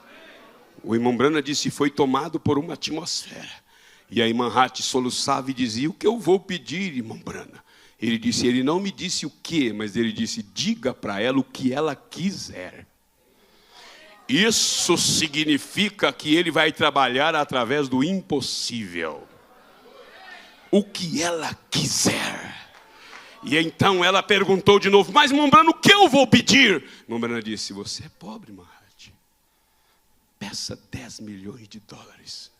O irmão Brana disse, foi tomado por uma atmosfera. E a irmã Hati soluçava e dizia, o que eu vou pedir, irmão Brana? Ele disse, ele não me disse o que, mas ele disse, diga para ela o que ela quiser. Isso significa que ele vai trabalhar através do impossível. O que ela quiser. E então ela perguntou de novo, mas irmão Brana, o que eu vou pedir? Irmão Brana disse, você é pobre, Mahat. Peça 10 milhões de dólares.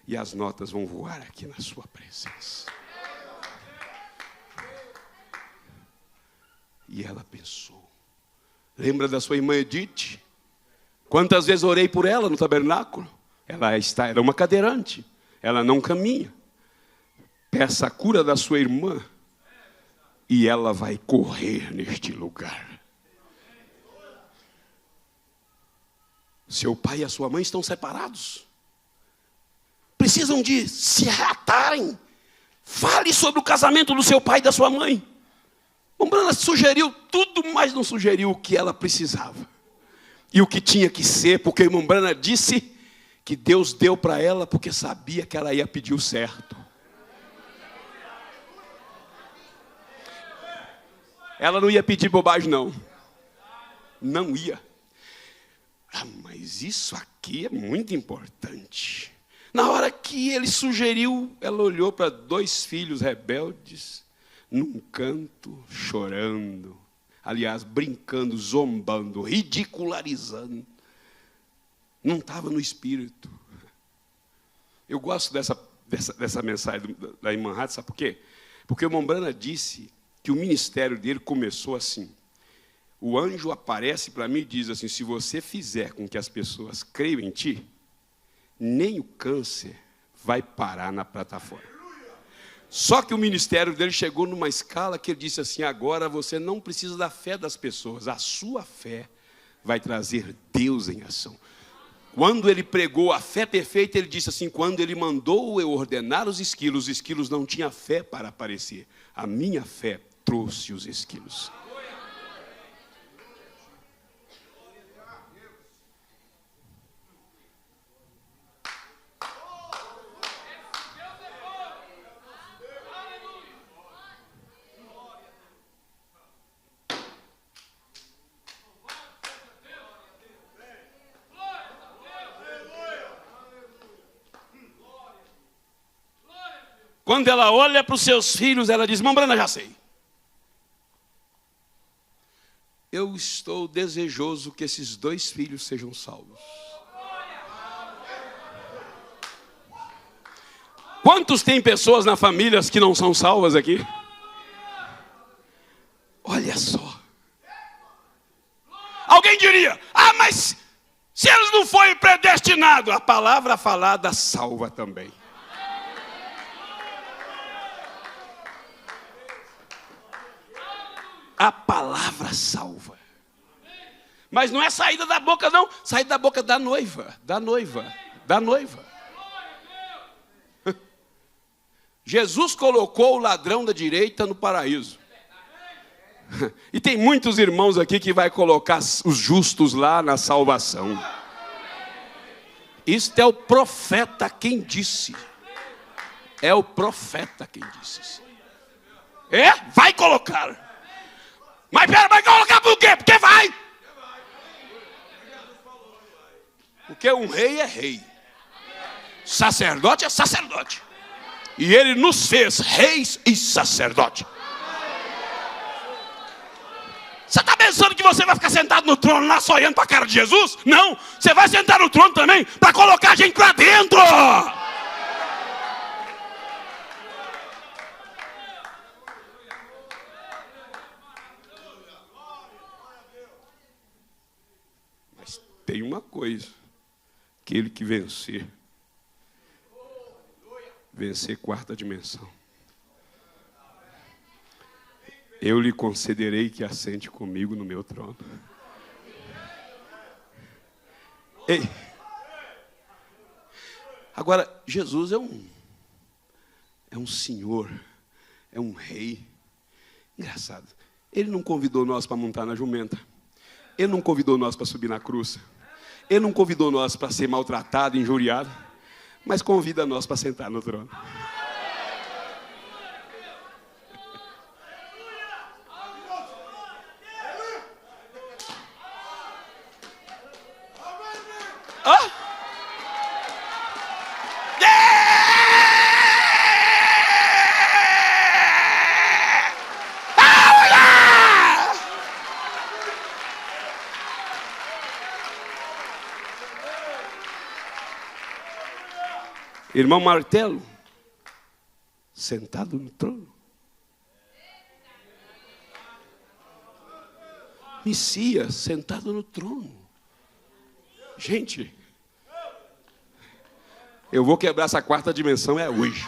E as notas vão voar aqui na sua presença. E ela pensou. Lembra da sua irmã Edith? Quantas vezes orei por ela no tabernáculo? Ela era uma cadeirante. Ela não caminha. Peça a cura da sua irmã. E ela vai correr neste lugar. Seu pai e a sua mãe estão separados. Precisam de se reatarem. Fale sobre o casamento do seu pai e da sua mãe. Ela sugeriu tudo, mas não sugeriu o que ela precisava. E o que tinha que ser, porque a irmã Brana disse que Deus deu para ela porque sabia que ela ia pedir o certo. Ela não ia pedir bobagem, não. Não ia. Mas isso aqui é muito importante. Na hora que ele sugeriu, ela olhou para 2 filhos rebeldes, num canto, chorando. Aliás, brincando, zombando, ridicularizando. Não estava no espírito. Eu gosto dessa mensagem da irmã Hati, sabe por quê? Porque o irmão Brana disse que o ministério dele começou assim. O anjo aparece para mim e diz assim, se você fizer com que as pessoas creiam em ti, nem o câncer vai parar na plataforma. Só que o ministério dele chegou numa escala que ele disse assim, agora você não precisa da fé das pessoas, a sua fé vai trazer Deus em ação. Quando ele pregou a fé perfeita, ele disse assim, quando ele mandou eu ordenar os esquilos não tinham fé para aparecer. A minha fé trouxe os esquilos. Quando ela olha para os seus filhos, ela diz, irmã Brana, já sei. Eu estou desejoso que esses 2 filhos sejam salvos. Quantos tem pessoas na família que não são salvas aqui? Olha só. Alguém diria, mas se eles não forem predestinados, a palavra falada salva também. A palavra salva. Mas não é saída da boca, não. Saída da boca da noiva. Da noiva. Da noiva. Jesus colocou o ladrão da direita no paraíso. E tem muitos irmãos aqui que vai colocar os justos lá na salvação. Isto é o profeta quem disse. É o profeta quem disse. É? Vai colocar. Mas pera, vai colocar por quê? Porque vai. Porque um rei é rei. Sacerdote é sacerdote. E ele nos fez reis e sacerdote. Você está pensando que você vai ficar sentado no trono lá só olhando para a cara de Jesus? Não, você vai sentar no trono também para colocar a gente para dentro. Mas tem uma coisa, aquele que vencer quarta dimensão, eu lhe concederei que assente comigo no meu trono. Ei. Agora, Jesus é um senhor, é um rei. Engraçado. Ele não convidou nós para montar na jumenta. Ele não convidou nós para subir na cruz. Ele não convidou nós para ser maltratado, injuriado. Mas convida nós para sentar no trono. Irmão Martelo, sentado no trono. Messias, sentado no trono. Gente, eu vou quebrar essa quarta dimensão hoje.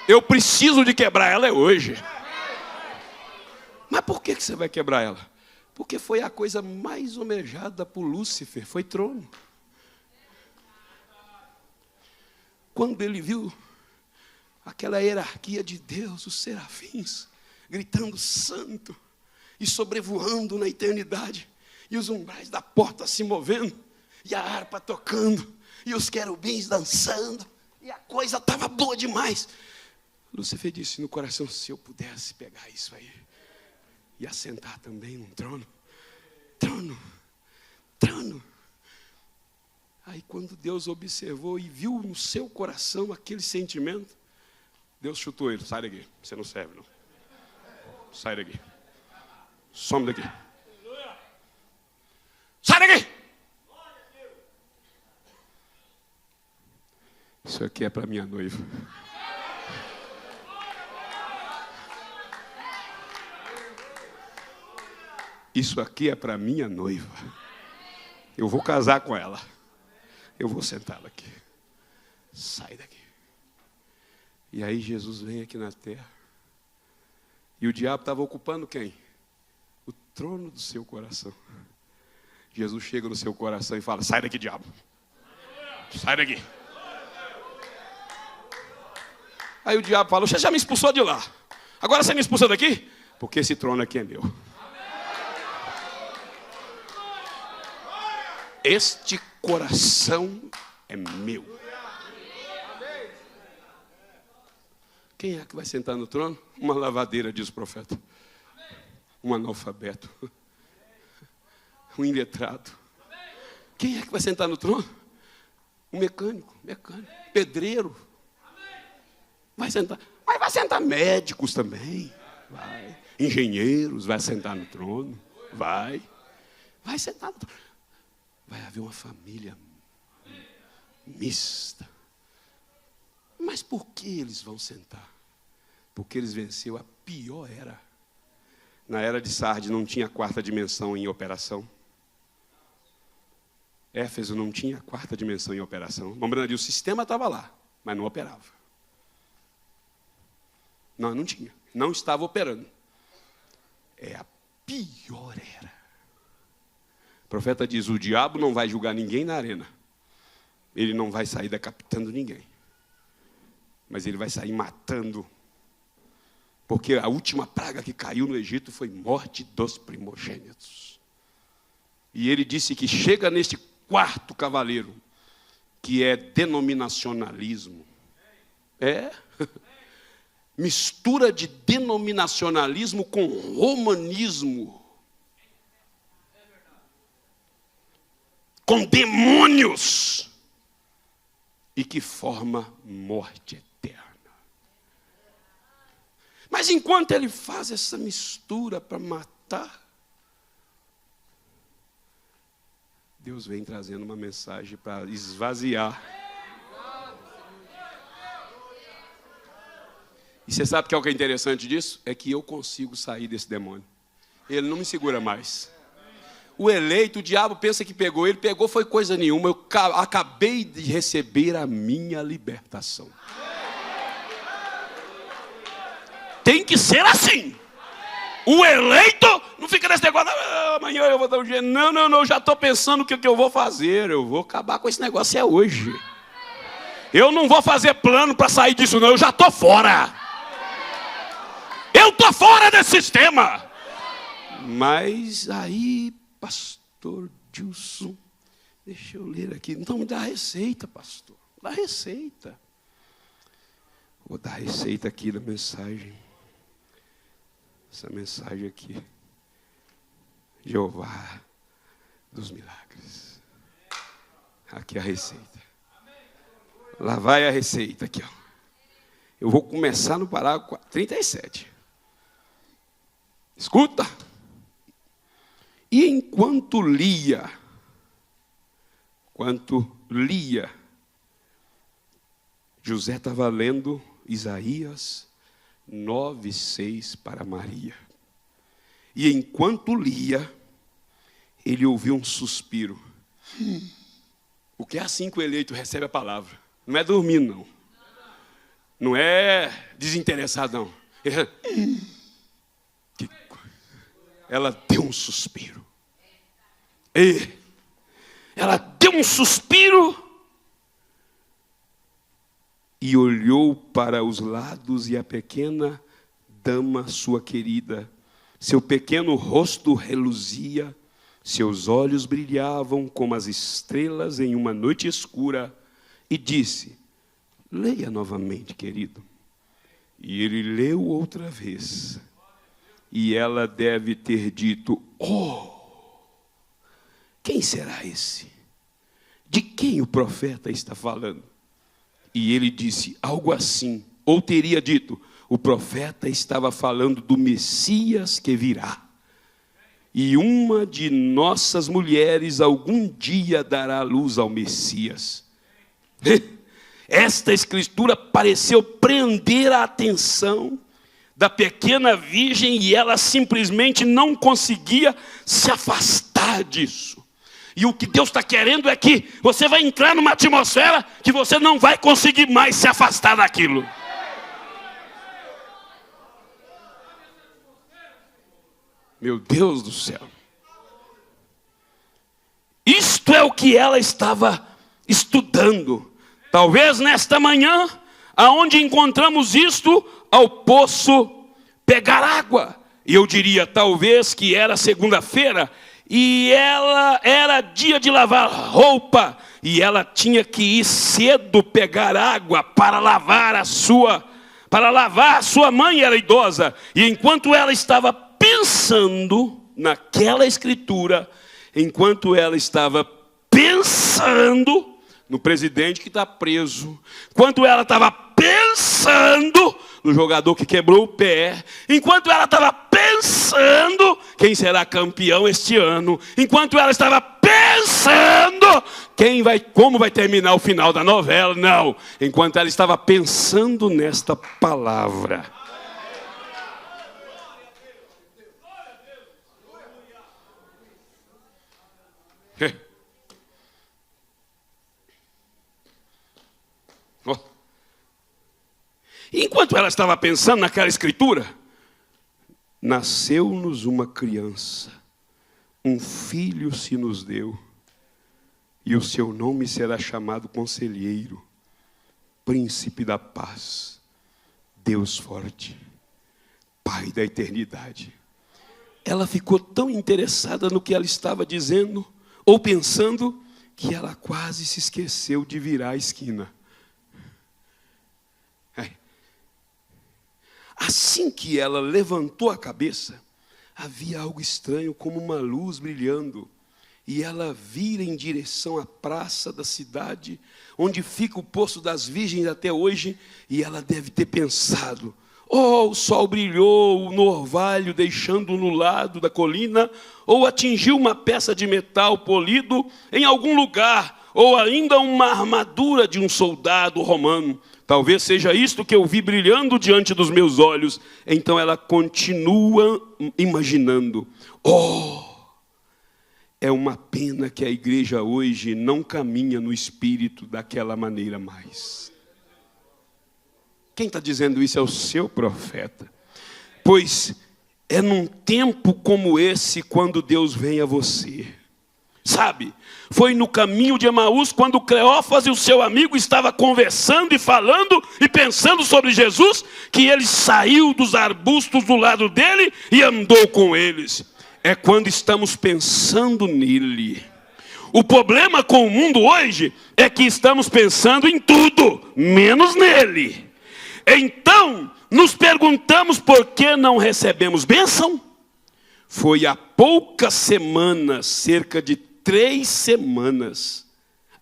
Eu preciso de quebrar ela hoje. Mas por que você vai quebrar ela? Porque foi a coisa mais almejada por Lúcifer, foi trono. Quando ele viu aquela hierarquia de Deus, os serafins, gritando santo, e sobrevoando na eternidade, e os umbrais da porta se movendo, e a harpa tocando, e os querubins dançando, e a coisa estava boa demais. Lúcifer disse no coração, se eu pudesse pegar isso aí, e assentar também num trono. Trono. Aí quando Deus observou e viu no seu coração aquele sentimento, Deus chutou ele, sai daqui, você não serve não. Sai daqui. Some daqui. Sai daqui! Isso aqui é para minha noiva. Isso aqui é para minha noiva. Eu vou casar com ela. Eu vou sentá-la aqui. Sai daqui. E aí Jesus vem aqui na terra. E o diabo estava ocupando quem? O trono do seu coração. Jesus chega no seu coração e fala, sai daqui, diabo. Sai daqui. Aí o diabo fala, você já me expulsou de lá. Agora você me expulsou daqui? Porque esse trono aqui é meu. Este coração é meu. Quem é que vai sentar no trono? Uma lavadeira, diz o profeta. Um analfabeto. Um iletrado. Quem é que vai sentar no trono? Um mecânico. Pedreiro. Vai sentar. Mas vai sentar médicos também. Vai. Engenheiros, vai sentar no trono. Vai sentar no trono. Vai haver uma família mista. Mas por que eles vão sentar? Porque eles venceram a pior era. Na era de Sardes não tinha quarta dimensão em operação. Éfeso não tinha quarta dimensão em operação. Lembrando, o sistema estava lá, mas não operava. Não tinha. Não estava operando. A pior era. O profeta diz, o diabo não vai julgar ninguém na arena. Ele não vai sair decapitando ninguém. Mas ele vai sair matando. Porque a última praga que caiu no Egito foi morte dos primogênitos. E ele disse que chega neste quarto cavaleiro, que é denominacionalismo. Mistura de denominacionalismo com romanismo. Com demônios. E que forma morte eterna. Mas enquanto ele faz essa mistura para matar, Deus vem trazendo uma mensagem para esvaziar. E você sabe o que é o que é interessante disso? É que eu consigo sair desse demônio. Ele não me segura mais. O eleito, o diabo pensa que pegou. Ele pegou, foi coisa nenhuma. Eu acabei de receber a minha libertação. Tem que ser assim. O eleito não fica nesse negócio, amanhã eu vou dar um jeito. Não, eu já estou pensando o que eu vou fazer. Eu vou acabar com esse negócio hoje. Eu não vou fazer plano para sair disso não, eu já estou fora. Eu estou fora desse sistema. Mas aí, pastor Dilson, deixa eu ler aqui. Então me dá a receita, pastor. Dá a receita. Vou dar a receita aqui da mensagem. Essa mensagem aqui. Jeová dos milagres. Aqui a receita. Lá vai a receita aqui, ó. Eu vou começar no parágrafo 37. Escuta. E enquanto lia, José estava lendo Isaías 9:6 para Maria. E enquanto lia, ele ouviu um suspiro. Porque é assim que o eleito recebe a palavra. Não é dormindo, não. Não é desinteressado, não. Ela deu um suspiro. Ela deu um suspiro e olhou para os lados, e a pequena dama, sua querida, seu pequeno rosto reluzia, seus olhos brilhavam como as estrelas em uma noite escura, e disse, leia novamente, querido. E ele leu outra vez. E ela deve ter dito, quem será esse? De quem o profeta está falando? E ele disse, algo assim. Ou teria dito, o profeta estava falando do Messias que virá. E uma de nossas mulheres algum dia dará luz ao Messias. Esta escritura pareceu prender a atenção da pequena virgem e ela simplesmente não conseguia se afastar disso. E o que Deus está querendo é que você vai entrar numa atmosfera que você não vai conseguir mais se afastar daquilo. Meu Deus do céu. Isto é o que ela estava estudando. Talvez nesta manhã, aonde encontramos isto, ao poço pegar água. E eu diria, talvez que era segunda-feira, e ela era dia de lavar roupa, e ela tinha que ir cedo pegar água para lavar a sua mãe, era idosa. E enquanto ela estava pensando naquela escritura, enquanto ela estava pensando no presidente que está preso, enquanto ela estava pensando no jogador que quebrou o pé, enquanto ela estava pensando quem será campeão este ano, enquanto ela estava pensando como vai terminar o final da novela, não, enquanto ela estava pensando nesta palavra. Enquanto enquanto ela estava pensando naquela escritura, nasceu-nos uma criança, um filho se nos deu, e o seu nome será chamado Conselheiro, Príncipe da Paz, Deus Forte, Pai da Eternidade. Ela ficou tão interessada no que ela estava dizendo, ou pensando, que ela quase se esqueceu de virar a esquina. Assim que ela levantou a cabeça, havia algo estranho, como uma luz brilhando. E ela vira em direção à praça da cidade, onde fica o Poço das Virgens até hoje. E ela deve ter pensado: oh, o sol brilhou no orvalho, deixando no lado da colina, ou atingiu uma peça de metal polido em algum lugar, ou ainda uma armadura de um soldado romano. Talvez seja isto que eu vi brilhando diante dos meus olhos. Então ela continua imaginando: oh, é uma pena que a igreja hoje não caminha no espírito daquela maneira mais. Quem está dizendo isso é o seu profeta. Pois é num tempo como esse quando Deus vem a você. Sabe, foi no caminho de Emaús, quando Cleófas e o seu amigo estavam conversando e falando e pensando sobre Jesus, que ele saiu dos arbustos do lado dele e andou com eles. É quando estamos pensando nele. O problema com o mundo hoje é que estamos pensando em tudo, menos nele. Então, nos perguntamos por que não recebemos bênção. Foi há poucas semanas, cerca de 3 semanas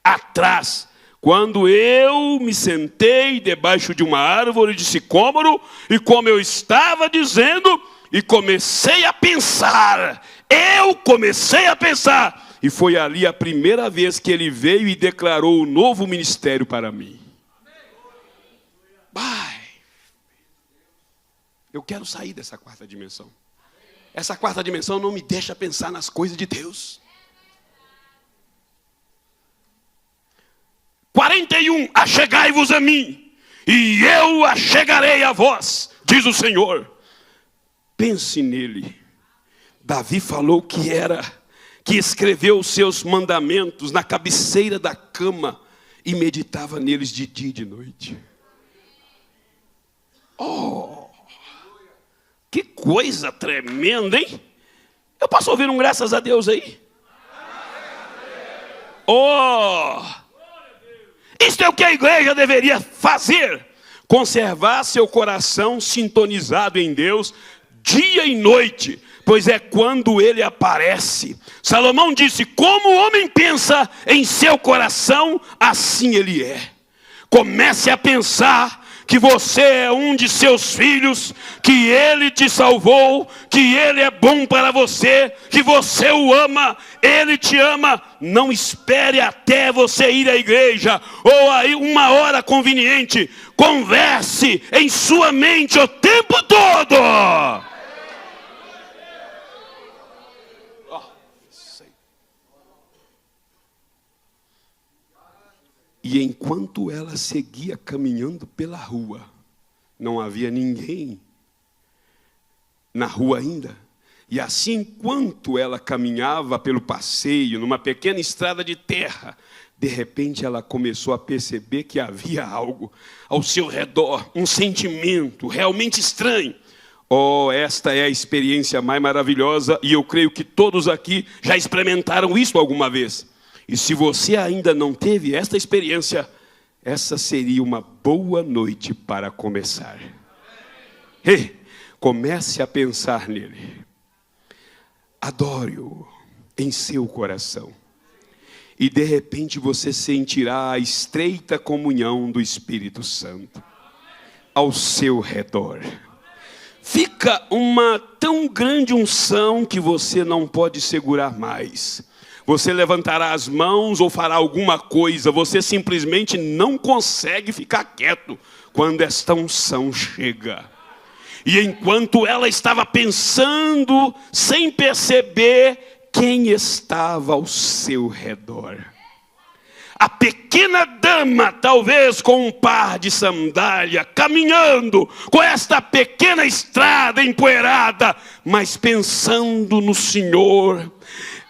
atrás, quando eu me sentei debaixo de uma árvore de sicômoro, e como eu estava dizendo, e comecei a pensar, e foi ali a primeira vez que ele veio e declarou o novo ministério para mim. Pai, eu quero sair dessa 4ª dimensão. Essa 4ª dimensão não me deixa pensar nas coisas de Deus. 41, achegai-vos a mim, e eu achegarei a vós, diz o Senhor. Pense nele. Davi falou que escreveu os seus mandamentos na cabeceira da cama e meditava neles de dia e de noite. Oh, que coisa tremenda, hein? Eu posso ouvir um graças a Deus aí? Oh, isto é o que a igreja deveria fazer: conservar seu coração sintonizado em Deus dia e noite, pois é quando ele aparece. Salomão disse: como o homem pensa em seu coração, assim ele é. Comece a pensar que você é um de seus filhos, que ele te salvou, que ele é bom para você, que você o ama, ele te ama. Não espere até você ir à igreja, ou aí uma hora conveniente. Converse em sua mente o tempo todo. E enquanto ela seguia caminhando pela rua, não havia ninguém na rua ainda. E assim, enquanto ela caminhava pelo passeio, numa pequena estrada de terra, de repente ela começou a perceber que havia algo ao seu redor, um sentimento realmente estranho. Oh, esta é a experiência mais maravilhosa, e eu creio que todos aqui já experimentaram isso alguma vez. E se você ainda não teve esta experiência, essa seria uma boa noite para começar. Comece a pensar nele. Adore-o em seu coração. E de repente você sentirá a estreita comunhão do Espírito Santo ao seu redor. Fica uma tão grande unção que você não pode segurar mais. Você levantará as mãos ou fará alguma coisa, você simplesmente não consegue ficar quieto quando esta unção chega. E enquanto ela estava pensando, sem perceber quem estava ao seu redor. pequena dama, talvez com um par de sandália, caminhando com esta pequena estrada empoeirada, mas pensando no Senhor,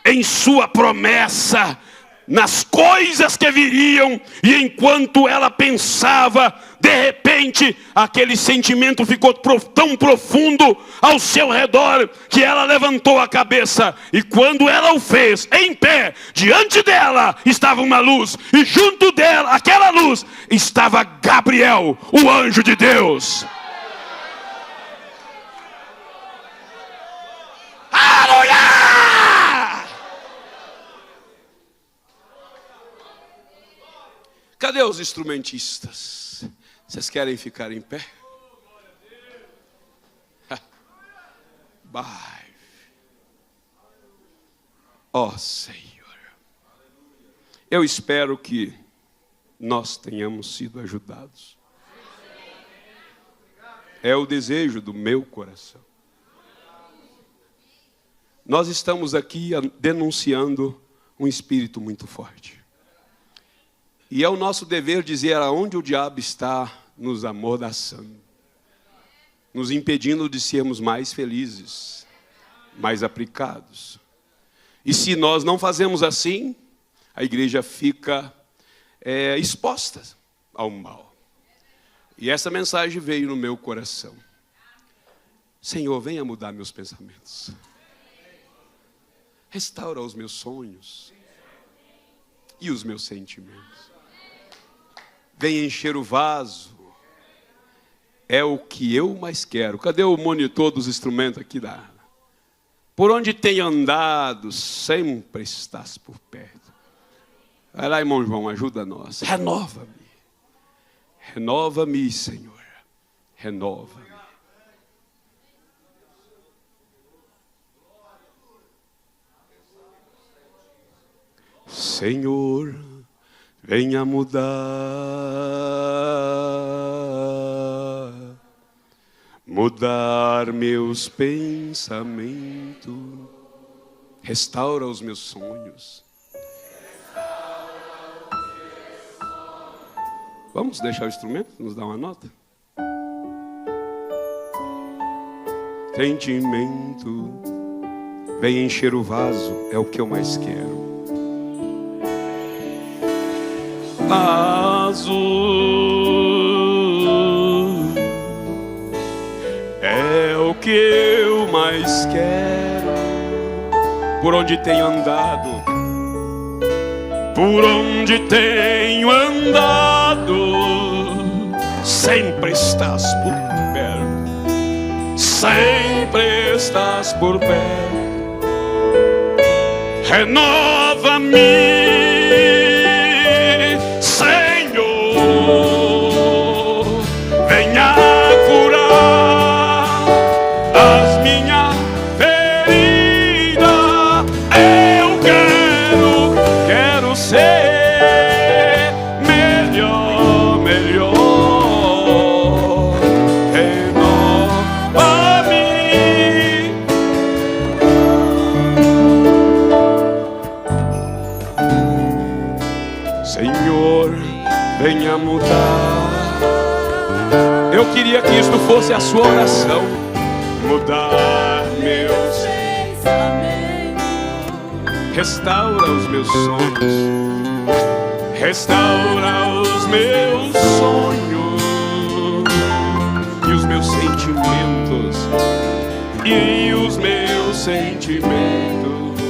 em sua promessa, nas coisas que viriam. E enquanto ela pensava, de repente, aquele sentimento ficou tão profundo ao seu redor, que ela levantou a cabeça. E quando ela o fez, em pé, diante dela estava uma luz. E junto dela, aquela luz, estava Gabriel, o anjo de Deus. Aleluia! Cadê os instrumentistas? Vocês querem ficar em pé? Vai. Ó Senhor, eu espero que nós tenhamos sido ajudados. É o desejo do meu coração. Nós estamos aqui denunciando um espírito muito forte. E é o nosso dever dizer aonde o diabo está nos amordaçando, nos impedindo de sermos mais felizes, mais aplicados. E se nós não fazemos assim, a igreja fica exposta ao mal. E essa mensagem veio no meu coração. Senhor, venha mudar meus pensamentos. Restaura os meus sonhos e os meus sentimentos. Venha encher o vaso. É o que eu mais quero. Cadê o monitor dos instrumentos aqui? Por onde tem andado, sempre estás por perto. Vai lá, irmão João, ajuda nós. Renova-me. Renova-me, Senhor. Renova-me. Senhor, venha mudar meus pensamentos, restaura os meus sonhos. Vamos deixar o instrumento nos dar uma nota? Sentimento, vem encher o vaso, é o que eu mais quero. Azul é o que eu mais quero. Por onde tenho andado, por onde tenho andado, sempre estás por perto, sempre estás por perto. Renova-me, venha curar as minhas feridas. Eu quero ser melhor. Renova-me. Senhor, venha mudar. Eu queria que isto fosse a sua oração. Mudar meus pensamentos, restaura os meus sonhos, restaura os meus sonhos e os meus sentimentos, e os meus sentimentos.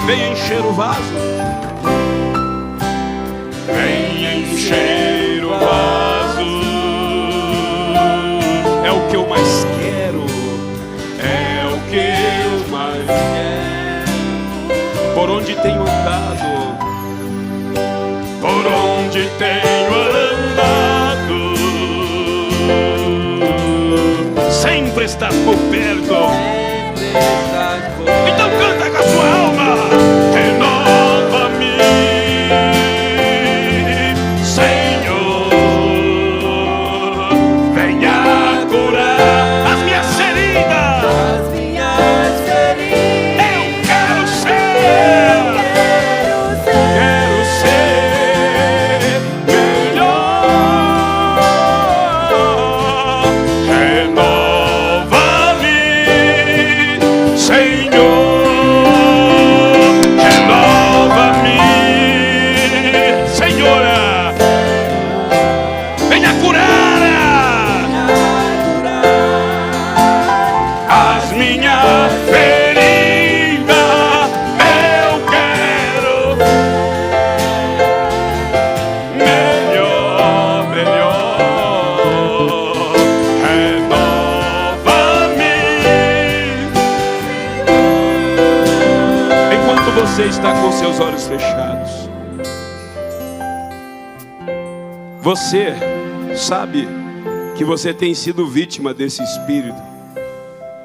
Vem encher o vaso, vem encher o vaso. É o que eu mais quero, é o que eu mais quero. Por onde tenho andado, por onde tenho andado, sempre estás por perto. Então canta com a sua alma. Renova-me, minha ferida, eu quero melhor, melhor. Renova-me. Enquanto você está com seus olhos fechados, você sabe que você tem sido vítima desse espírito.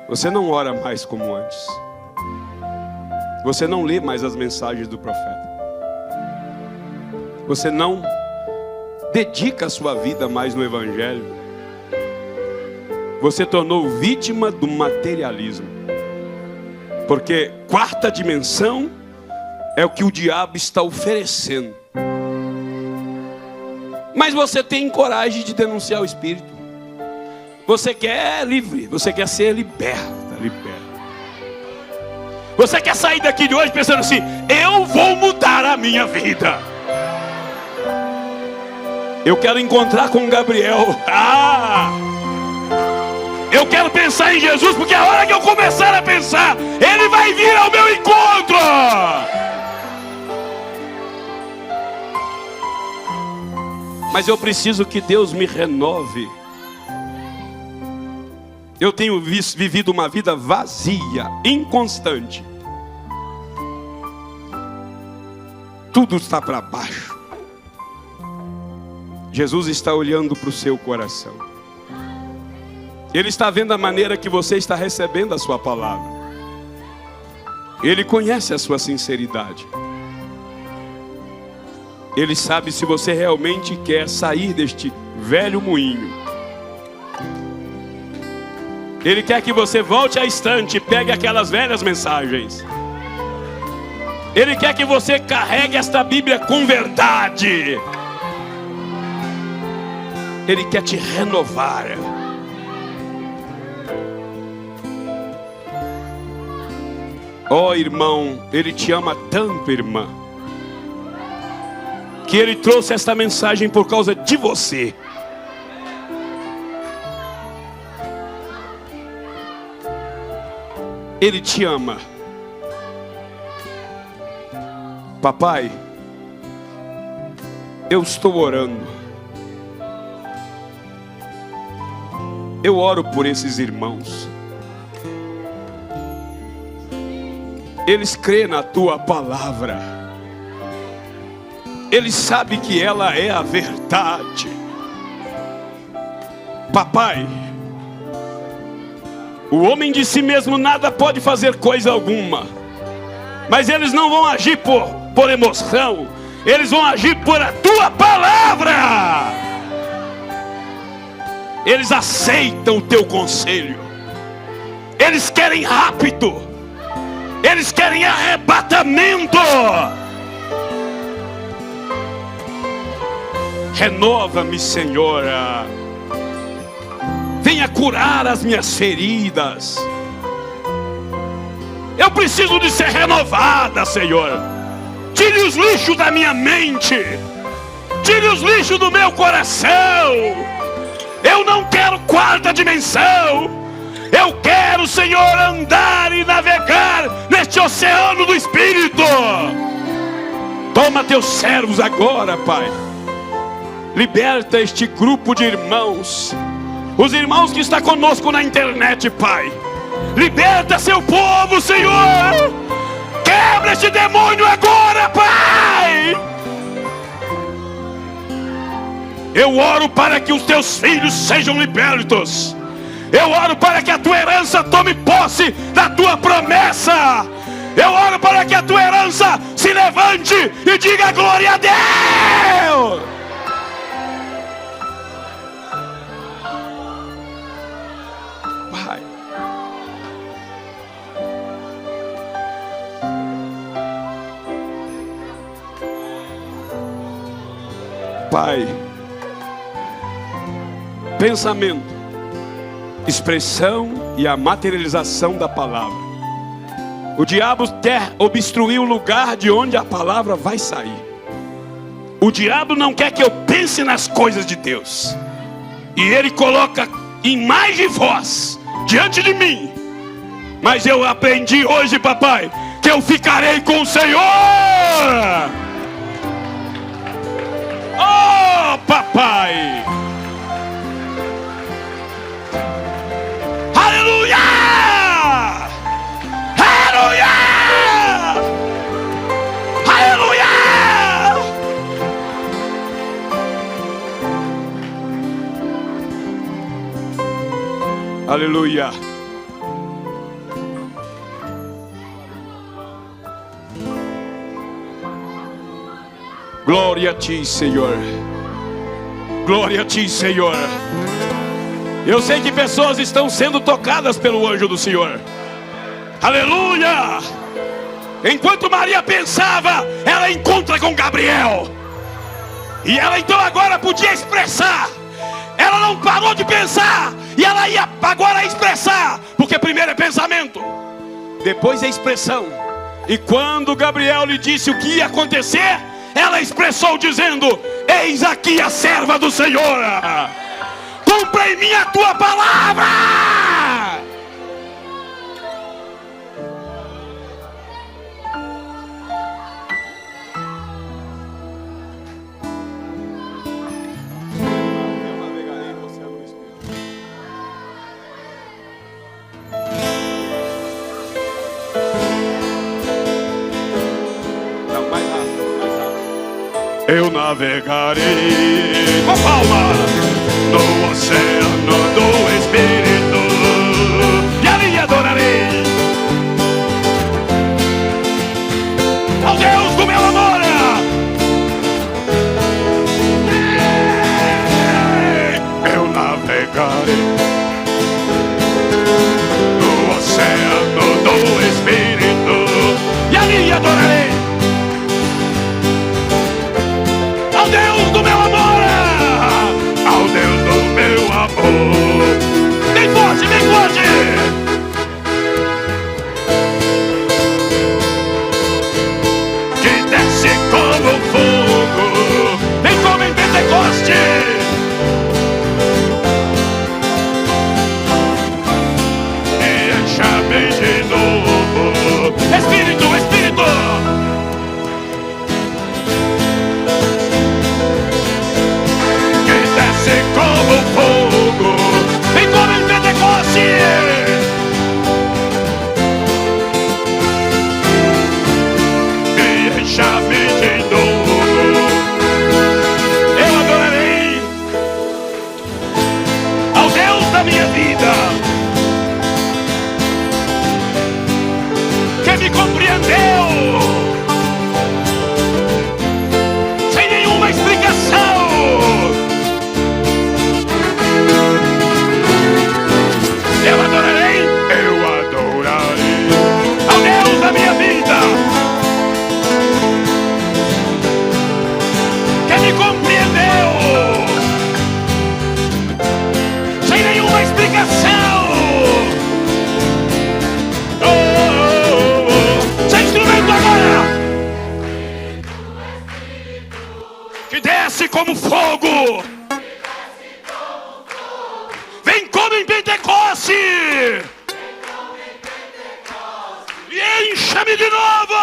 Você não ora mais como antes. Você não lê mais as mensagens do profeta. Você não dedica a sua vida mais no evangelho. Você tornou vítima do materialismo. Porque quarta dimensão é o que o diabo está oferecendo. Mas você tem coragem de denunciar o espírito. Você quer livre, você quer ser liberta. Você quer sair daqui de hoje pensando assim: eu vou mudar a minha vida. Eu quero encontrar com Gabriel. Eu quero pensar em Jesus, porque a hora que eu começar a pensar, Ele vai vir ao meu encontro. Mas eu preciso que Deus me renove. Eu tenho vivido uma vida vazia, inconstante. Tudo está para baixo. Jesus está olhando para o seu coração. Ele está vendo a maneira que você está recebendo a sua palavra. Ele conhece a sua sinceridade. Ele sabe se você realmente quer sair deste velho moinho. Ele quer que você volte à estante e pegue aquelas velhas mensagens. Ele quer que você carregue esta Bíblia com verdade. Ele quer te renovar. Oh, irmão, Ele te ama tanto, irmã, que Ele trouxe esta mensagem por causa de você. Ele te ama. Papai, eu estou orando. Eu oro por esses irmãos. Eles creem na tua palavra. Eles sabem que ela é a verdade. Papai, o homem de si mesmo nada pode fazer coisa alguma. Mas eles não vão agir por emoção. Eles vão agir por a tua palavra. Eles aceitam o teu conselho. Eles querem rápido. Eles querem arrebatamento. Renova-me, Senhora. Venha curar as minhas feridas. Eu preciso de ser renovada, Senhor. Tire os lixos da minha mente. Tire os lixos do meu coração. Eu não quero quarta dimensão. Eu quero, Senhor, andar e navegar neste oceano do Espírito. Toma teus servos agora, Pai. Liberta este grupo de irmãos. Os irmãos que estão conosco na internet, Pai. Liberta seu povo, Senhor. Quebra este demônio agora, Pai. Eu oro para que os teus filhos sejam libertos. Eu oro para que a tua herança tome posse da tua promessa. Eu oro para que a tua herança se levante e diga glória a Deus. Pai, Pai, pensamento, expressão e a materialização da palavra. O diabo quer obstruir o lugar de onde a palavra vai sair. O diabo não quer que eu pense nas coisas de Deus. E ele coloca imagem e voz diante de mim. Mas eu aprendi hoje, papai, que eu ficarei com o Senhor. Oh, papai. Aleluia! Aleluia! Aleluia! Aleluia! Glória a Ti, Senhor. Glória a Ti, Senhor. Eu sei que pessoas estão sendo tocadas pelo anjo do Senhor. Aleluia! Enquanto Maria pensava, ela encontra com Gabriel. E ela então agora podia expressar. Ela não parou de pensar. E ela ia agora expressar. Porque primeiro é pensamento, depois é expressão. E quando Gabriel lhe disse o que ia acontecer, ela expressou dizendo: eis aqui a serva do Senhor, cumpra em mim a tua palavra. Eu navegarei com a palma no oceano do Espírito e ali adorarei ao Deus do meu amor. Eu navegarei no oceano do Espírito e ali adorarei ao Deus do meu amor, ao Deus do meu amor. Bem forte, bem forte. Que desce como fogo, vem como em Pentecoste. E encha-me de novo. Espírito, Espírito. Como fogo, vem como em Pentecoste. E encha-me de novo. Eu adorarei ao Deus da minha vida, que me compreendeu sem nenhuma explicação. Eu adorarei ao Deus da minha vida, que me compreendeu sem nenhuma explicação. Sem instrumento agora, que desce como fogo, vem como em Pentecoste. E encha-me de novo.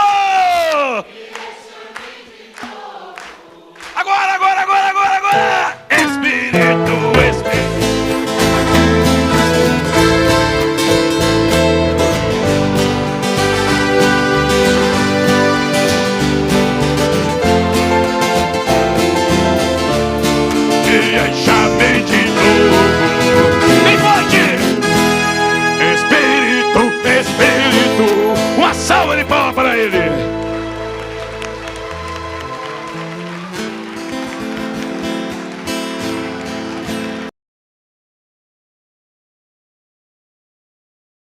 Agora, agora, agora, agora.